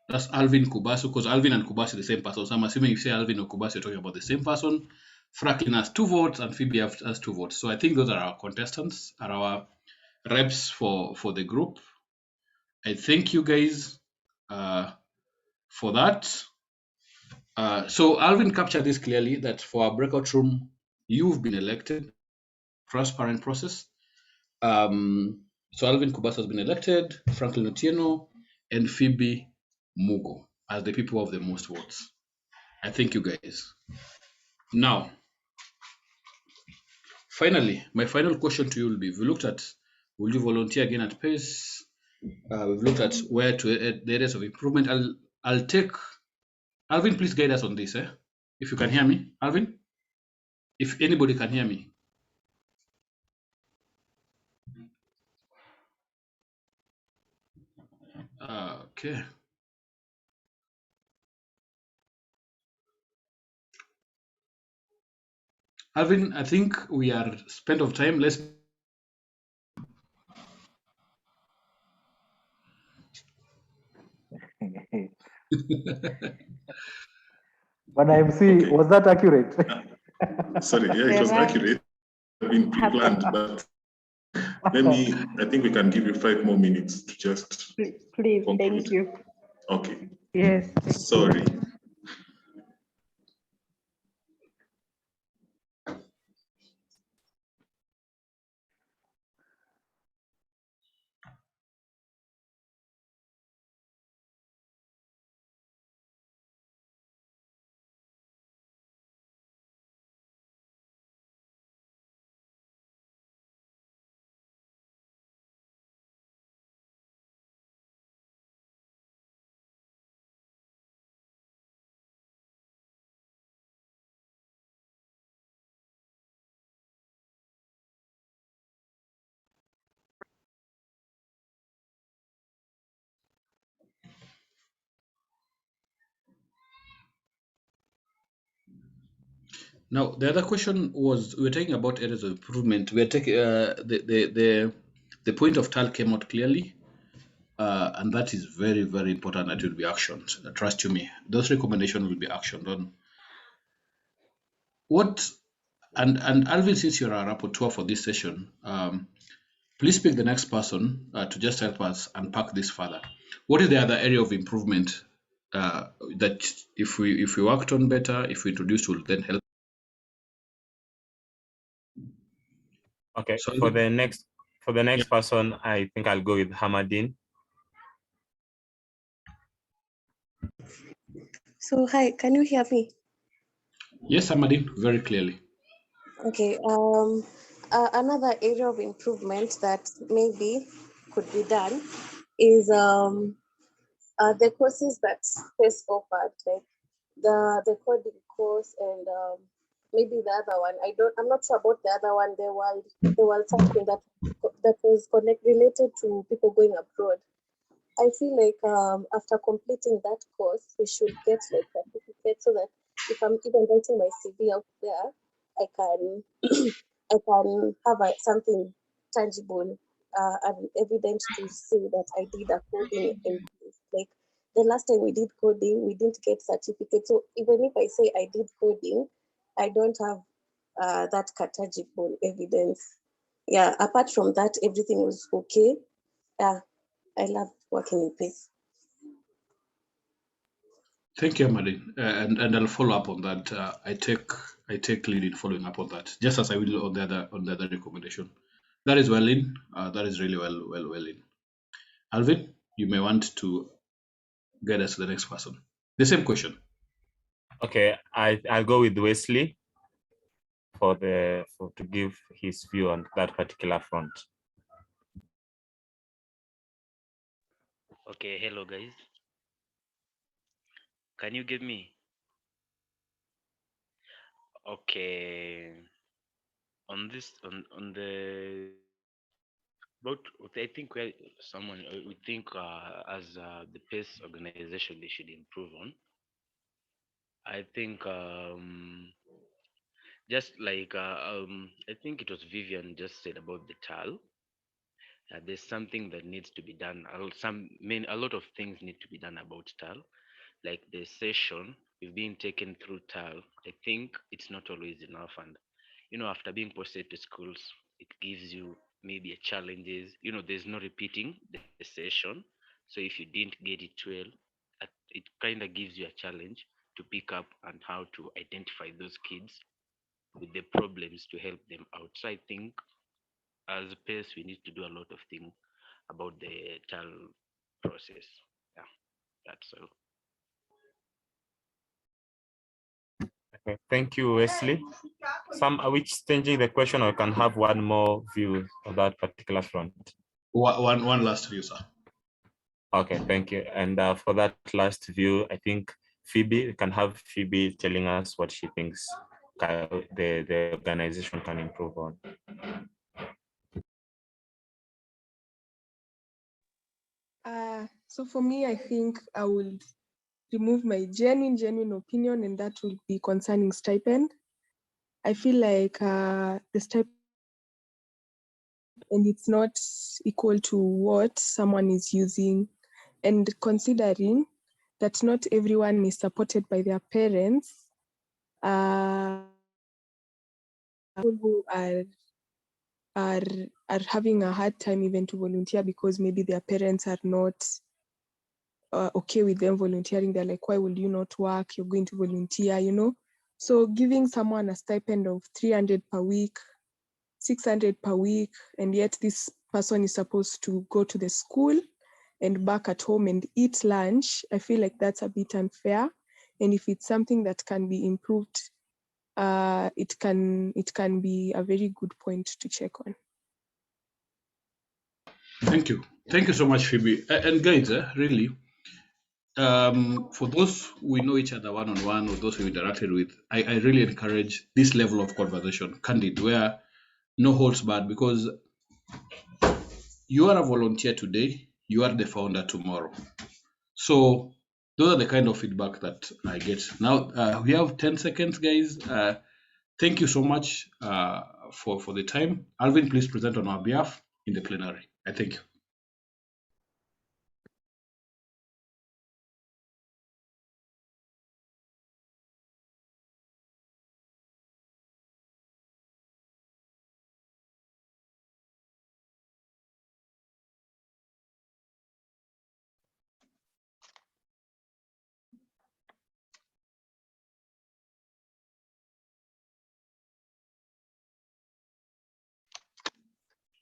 That's Alvin Kubasu, because Alvin and Kubasu are the same person. So I'm assuming if you say Alvin or Kubasu, you're talking about the same person. Franklin has 2 votes and Phoebe has 2 votes. So I think those are our contestants, are our reps for the group. I thank you guys for that. So Alvin captured this clearly that for our breakout room, you've been elected. Transparent process. So Alvin Kubasu has been elected, Franklin Otieno, and Phoebe Mugo as the people of the most votes. I thank you guys. Now, finally, my final question to you will be: we looked at, will you volunteer again at PACE? We've looked at where to the areas of improvement. I'll take Alvin. Please guide us on this, if you can hear me, Alvin. If anybody can hear me. Okay. Alvin, I think we are spent of time. Let's. But MC, was that accurate? Sorry, yeah, it was accurate. Been pre-planned, but I think we can give you 5 more minutes to just Please, conclude. thank you. Okay. Yes. Sorry. Now, the other question was, we're talking about areas of improvement. We're taking the point of TAL came out clearly, and that is very, very important that it will be actioned. Trust you me, those recommendations will be actioned on. What, and Alvin, since you're our rapporteur for this session, please pick the next person to just help us unpack this further. What is the other area of improvement that if we worked on better, if we introduced, will then help? Okay, So for the next person, I think I'll go with Hamadin. So hi, can you hear me? Yes, Hamadin, very clearly. Okay. Another area of improvement that maybe could be done is the courses that FACE offered, like the coding course and maybe the other one. I'm not sure about the other one. There was something that was related to people going abroad. I feel like after completing that course, we should get like a certificate so that if I'm even writing my CV out there, I can I can have something tangible and evident to say that I did a coding in place. Like the last time we did coding, we didn't get certificate. So even if I say I did coding, I don't have that tangible evidence. Yeah, apart from that, everything was okay. Yeah, I love working in peace. Thank you, Hamadin, and I'll follow up on that. I take lead in following up on that, just as I will on the other recommendation. That is well in. That is really well in. Alvin, you may want to get us to the next person. The same question. Okay, I'll go with Wesley to give his view on that particular front. Okay, hello guys. Can you give me? Okay. On this, on the about, I think we think as the PACE organization they should improve on. I think just like I think it was Vivian just said about the TAL. There's something that needs to be done. A lot of things need to be done about TAL. Like the session we've been taken through TAL, I think it's not always enough. And after being posted to schools, it gives you maybe a challenges. There's no repeating the session. So if you didn't get it well, it kind of gives you a challenge to pick up and how to identify those kids with the problems to help them out. So I think as a PACE, we need to do a lot of things about the TAL process. Yeah, that's all. Okay, thank you, Wesley. Sam, are we changing the question, or can have one more view of that particular front? One last view, sir. Okay, thank you. And for that last view, I think Phoebe, we can have Phoebe telling us what she thinks the organization can improve on. So for me, I think I would remove my genuine opinion, and that will be concerning stipend. I feel like the stipend, and it's not equal to what someone is using, and considering that not everyone is supported by their parents, people who are having a hard time even to volunteer because maybe their parents are not okay with them volunteering. They're like, why will you not work? You're going to volunteer, So giving someone a stipend of 300 per week, 600 per week, and yet this person is supposed to go to the school and back at home and eat lunch, I feel like that's a bit unfair. And if it's something that can be improved, it can be a very good point to check on. Thank you so much, Phoebe. And guys, really, for those we know each other one-on-one, or those we interacted with, I really encourage this level of conversation, candid, where no holds barred, because you are a volunteer today, you are the founder tomorrow. So those are the kind of feedback that I get. Now, we have 10 seconds, guys. Thank you so much for the time. Alvin, please present on our behalf in the plenary. I thank you.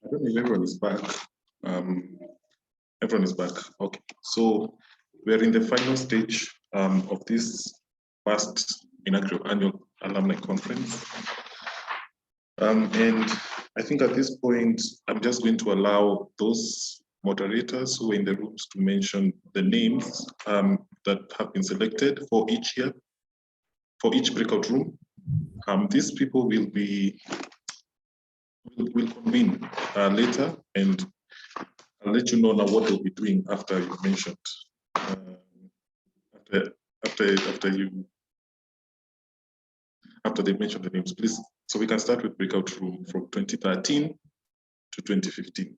I don't know if everyone is back. Everyone is back. Okay, so we're in the final stage of this first inaugural annual alumni conference. And I think at this point, I'm just going to allow those moderators who are in the rooms to mention the names that have been selected for each year, for each breakout room. These people will convene later, and I'll let you know now what they'll be doing after you mentioned. After they mentioned the names, please. So we can start with breakout room from 2013 to 2015.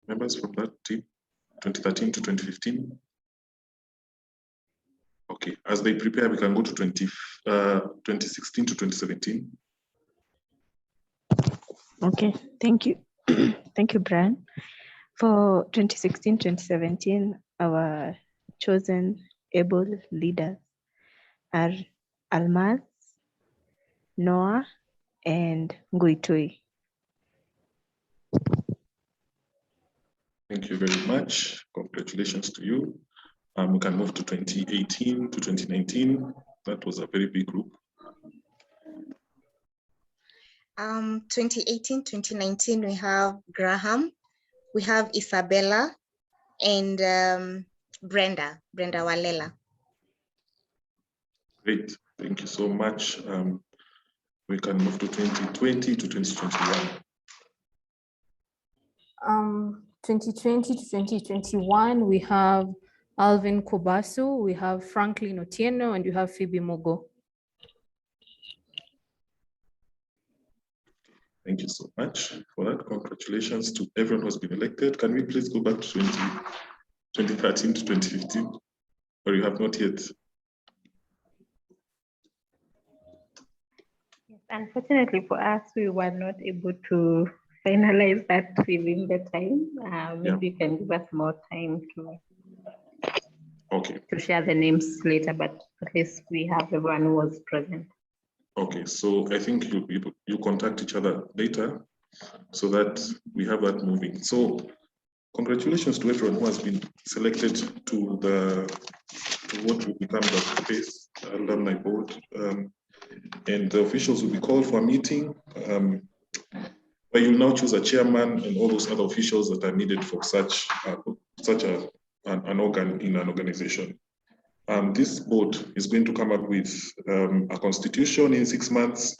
Members from that team, 2013 to 2015. Okay, as they prepare, we can go to 2016 to 2017. Okay, thank you. Thank you, Brian. For 2016-2017, our chosen able leaders are Almaz, Noah, and Nguitui. Thank you very much. Congratulations to you. We can move to 2018 to 2019. That was a very big group. 2018-2019, we have Graham, we have Isabella, and Brenda Walela. Great, thank you so much. We can move to 2020 to 2021. 2020 to 2021, we have Alvin Kobasu, we have Franklin Otieno, and you have Phoebe Mogo. Thank you so much for that. Congratulations to everyone who has been elected. Can we please go back to 2013 to 2015, or you have not yet? Unfortunately for us, we were not able to finalize that within the time. Maybe you can give us more time to share the names later, but at least we have everyone who was present. Okay, so I think you contact each other later so that we have that moving. So congratulations to everyone who has been selected to what will become the space alumni board. And the officials will be called for a meeting where you now choose a chairman and all those other officials that are needed for such an organ in an organization. This board is going to come up with a constitution in 6 months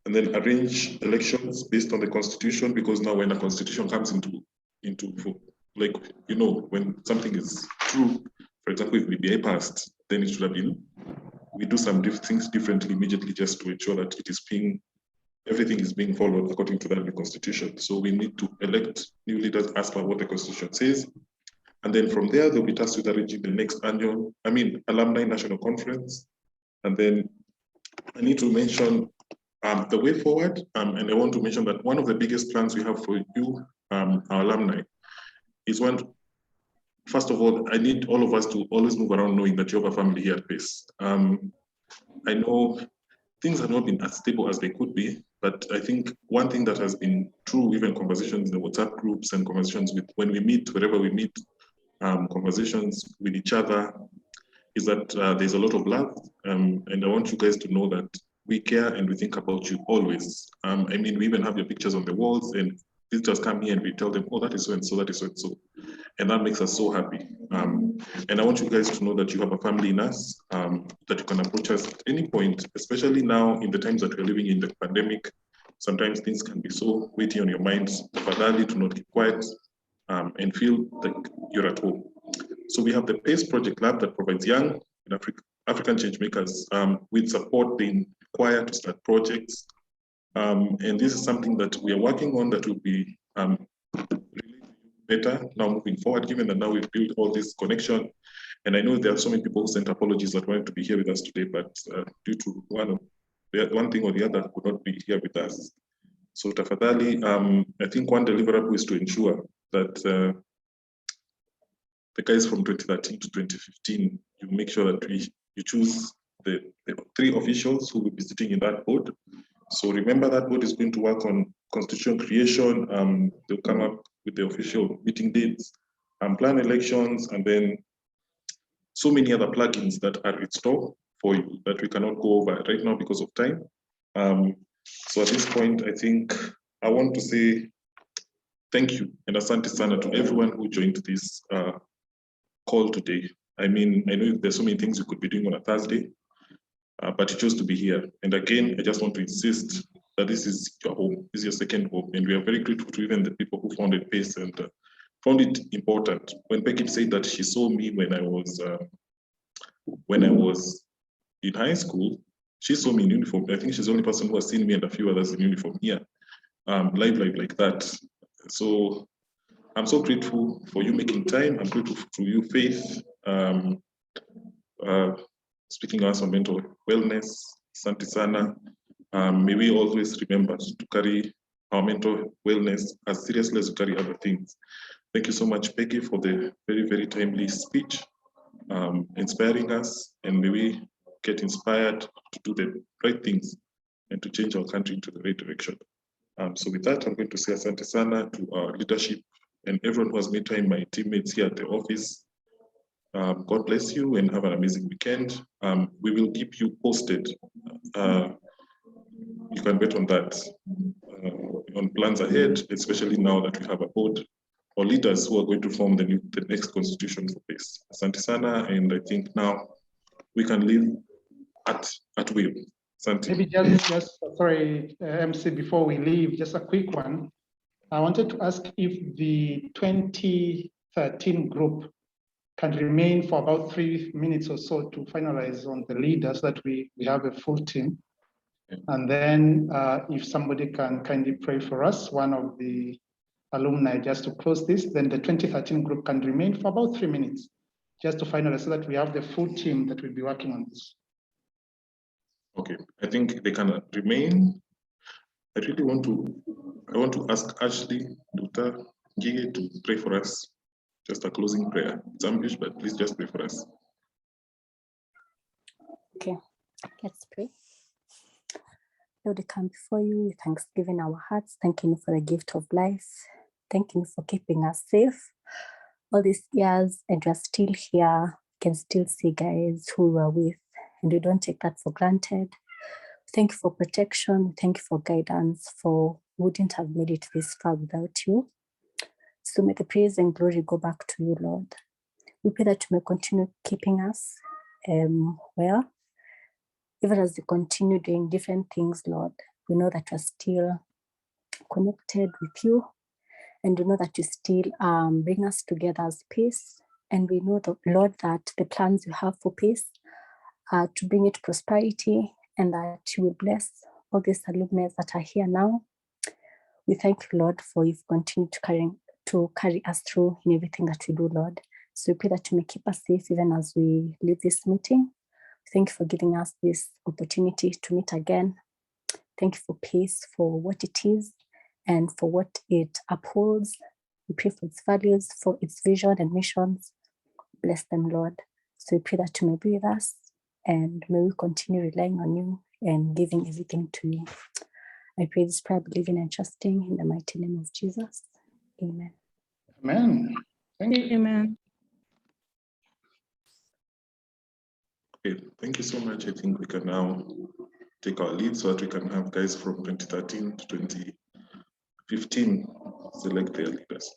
and then arrange elections based on the constitution, because now when a constitution comes into like, you know, when something is true, for example, if BBI passed, then it should have been, we do some things differently immediately just to ensure that everything is being followed according to that new constitution. So we need to elect new leaders as per what the constitution says. And then from there, they'll be tasked with arranging the next Alumni National Conference. And then I need to mention the way forward. And I want to mention that one of the biggest plans we have for you, our alumni, is first of all, I need all of us to always move around knowing that you have a family here at PACE. I know things have not been as stable as they could be, but I think one thing that has been true, even conversations in the WhatsApp groups and conversations when we meet, wherever we meet, conversations with each other, is that there's a lot of love. And I want you guys to know that we care and we think about you always. I mean, we even have your pictures on the walls, and visitors come here and we tell them, oh, that is so and so, that is so and so. And that makes us so happy. And I want you guys to know that you have a family in us, that you can approach us at any point, especially now in the times that we're living in the pandemic. Sometimes things can be so weighty on your minds, but to not keep quiet and feel like you're at home. So we have the PACE Project Lab that provides young and African change makers with support they require to start projects. And this is something that we are working on that will be better now moving forward, given that now we've built all this connection. And I know there are so many people who sent apologies that wanted to be here with us today, but due to one thing or the other could not be here with us. So tafadhali, I think one deliverable is to ensure that the guys from 2013 to 2015, you make sure that you choose the 3 officials who will be sitting in that board. So remember that board is going to work on constitution creation. They'll come up with the official meeting dates, plan elections, and then so many other plugins that are in store for you that we cannot go over right now because of time. So at this point, I think I want to say thank you and asante sana to everyone who joined this call today. I mean, I know there's so many things you could be doing on a Thursday, but you chose to be here. And again, I just want to insist that this is your home, this is your second home. And we are very grateful to even the people who founded PACE and found it important. When Becky said that she saw me when I was in high school, she saw me in uniform. I think she's the only person who has seen me and a few others in uniform here, live like that. So I'm so grateful for you making time. I'm grateful to you, Faith, speaking us on mental wellness. Asante sana. May we always remember to carry our mental wellness as seriously as we carry other things. Thank you so much, Peggy, for the very, very timely speech, inspiring us, and may we get inspired to do the right things and to change our country into the right direction. So with that, I'm going to say asante sana to our leadership and everyone who has made time, my teammates here at the office. God bless you and have an amazing weekend. We will keep you posted. You can bet on that, on plans ahead, especially now that we have a board or leaders who are going to form the next constitution for PACE. Asante sana, and I think now we can live at will. Asante. Maybe just sorry, MC, before we leave, just a quick one. I wanted to ask if the 2013 group can remain for about 3 minutes or so to finalize on the leaders, that we have a full team. And then if somebody can kindly pray for us, one of the alumni, just to close this, then the 2013 group can remain for about 3 minutes, just to finalize so that we have the full team that will be working on this. Okay, I think they can remain. I really want to ask Ashley, Dr. Gige, to pray for us. Just a closing prayer. It's ambitious, but please just pray for us. Okay, let's pray. Lord, we come before you with thanksgiving in our hearts, thanking you for the gift of life, thanking you for keeping us safe all these years, and we're still here. We can still see guys who we are with, and we don't take that for granted. Thank you for protection. Thank you for guidance, for we wouldn't have made it this far without you. So may the praise and glory go back to you, Lord. We pray that you may continue keeping us well, even as we continue doing different things, Lord. We know that we're still connected with you, and we know that you still bring us together as PACE. And we know, Lord, that the plans you have for PACE are to bring it prosperity, and that you will bless all these alumni that are here now. We thank you, Lord, for you've continued to carry us through in everything that we do, Lord. So we pray that you may keep us safe even as we leave this meeting. Thank you for giving us this opportunity to meet again. Thank you for PACE, for what it is and for what it upholds. We pray for its values, for its vision and missions. Bless them, Lord. So we pray that you may be with us, and may we continue relying on you and giving everything to you. I pray this prayer, believing and trusting in the mighty name of Jesus. Amen. Amen. Thank you. Amen. Okay, thank you so much. I think we can now take our lead so that we can have guys from 2013 to 2015 select their leaders.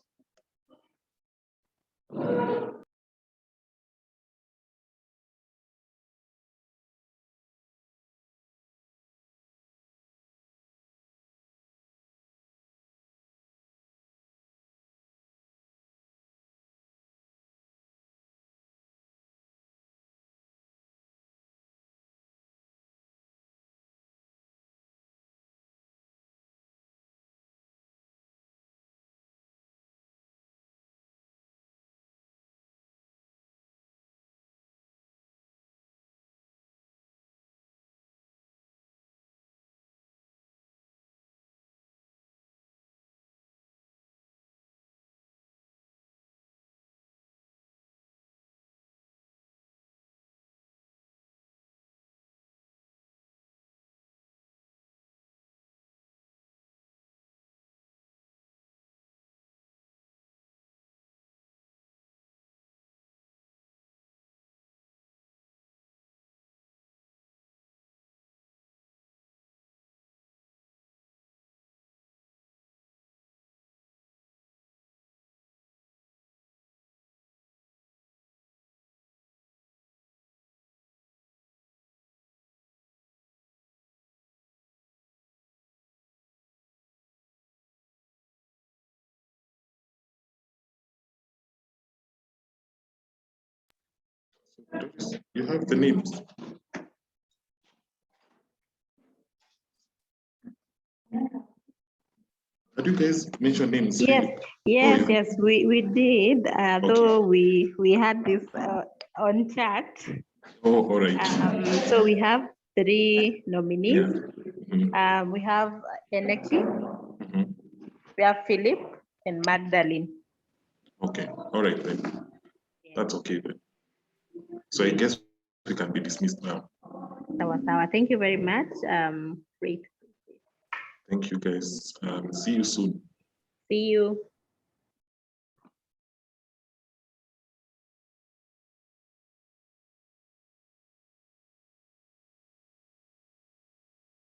You have the names. Did you guys mention names? Yes, we did. Though we had this on chat. Oh, all right. So we have 3 nominees. We have Eneki, we have Philip, and Magdalene. Okay, all right then. That's okay then. So I guess we can be dismissed now. Sawa. Thank you very much. Great. Thank you guys. See you soon. See you.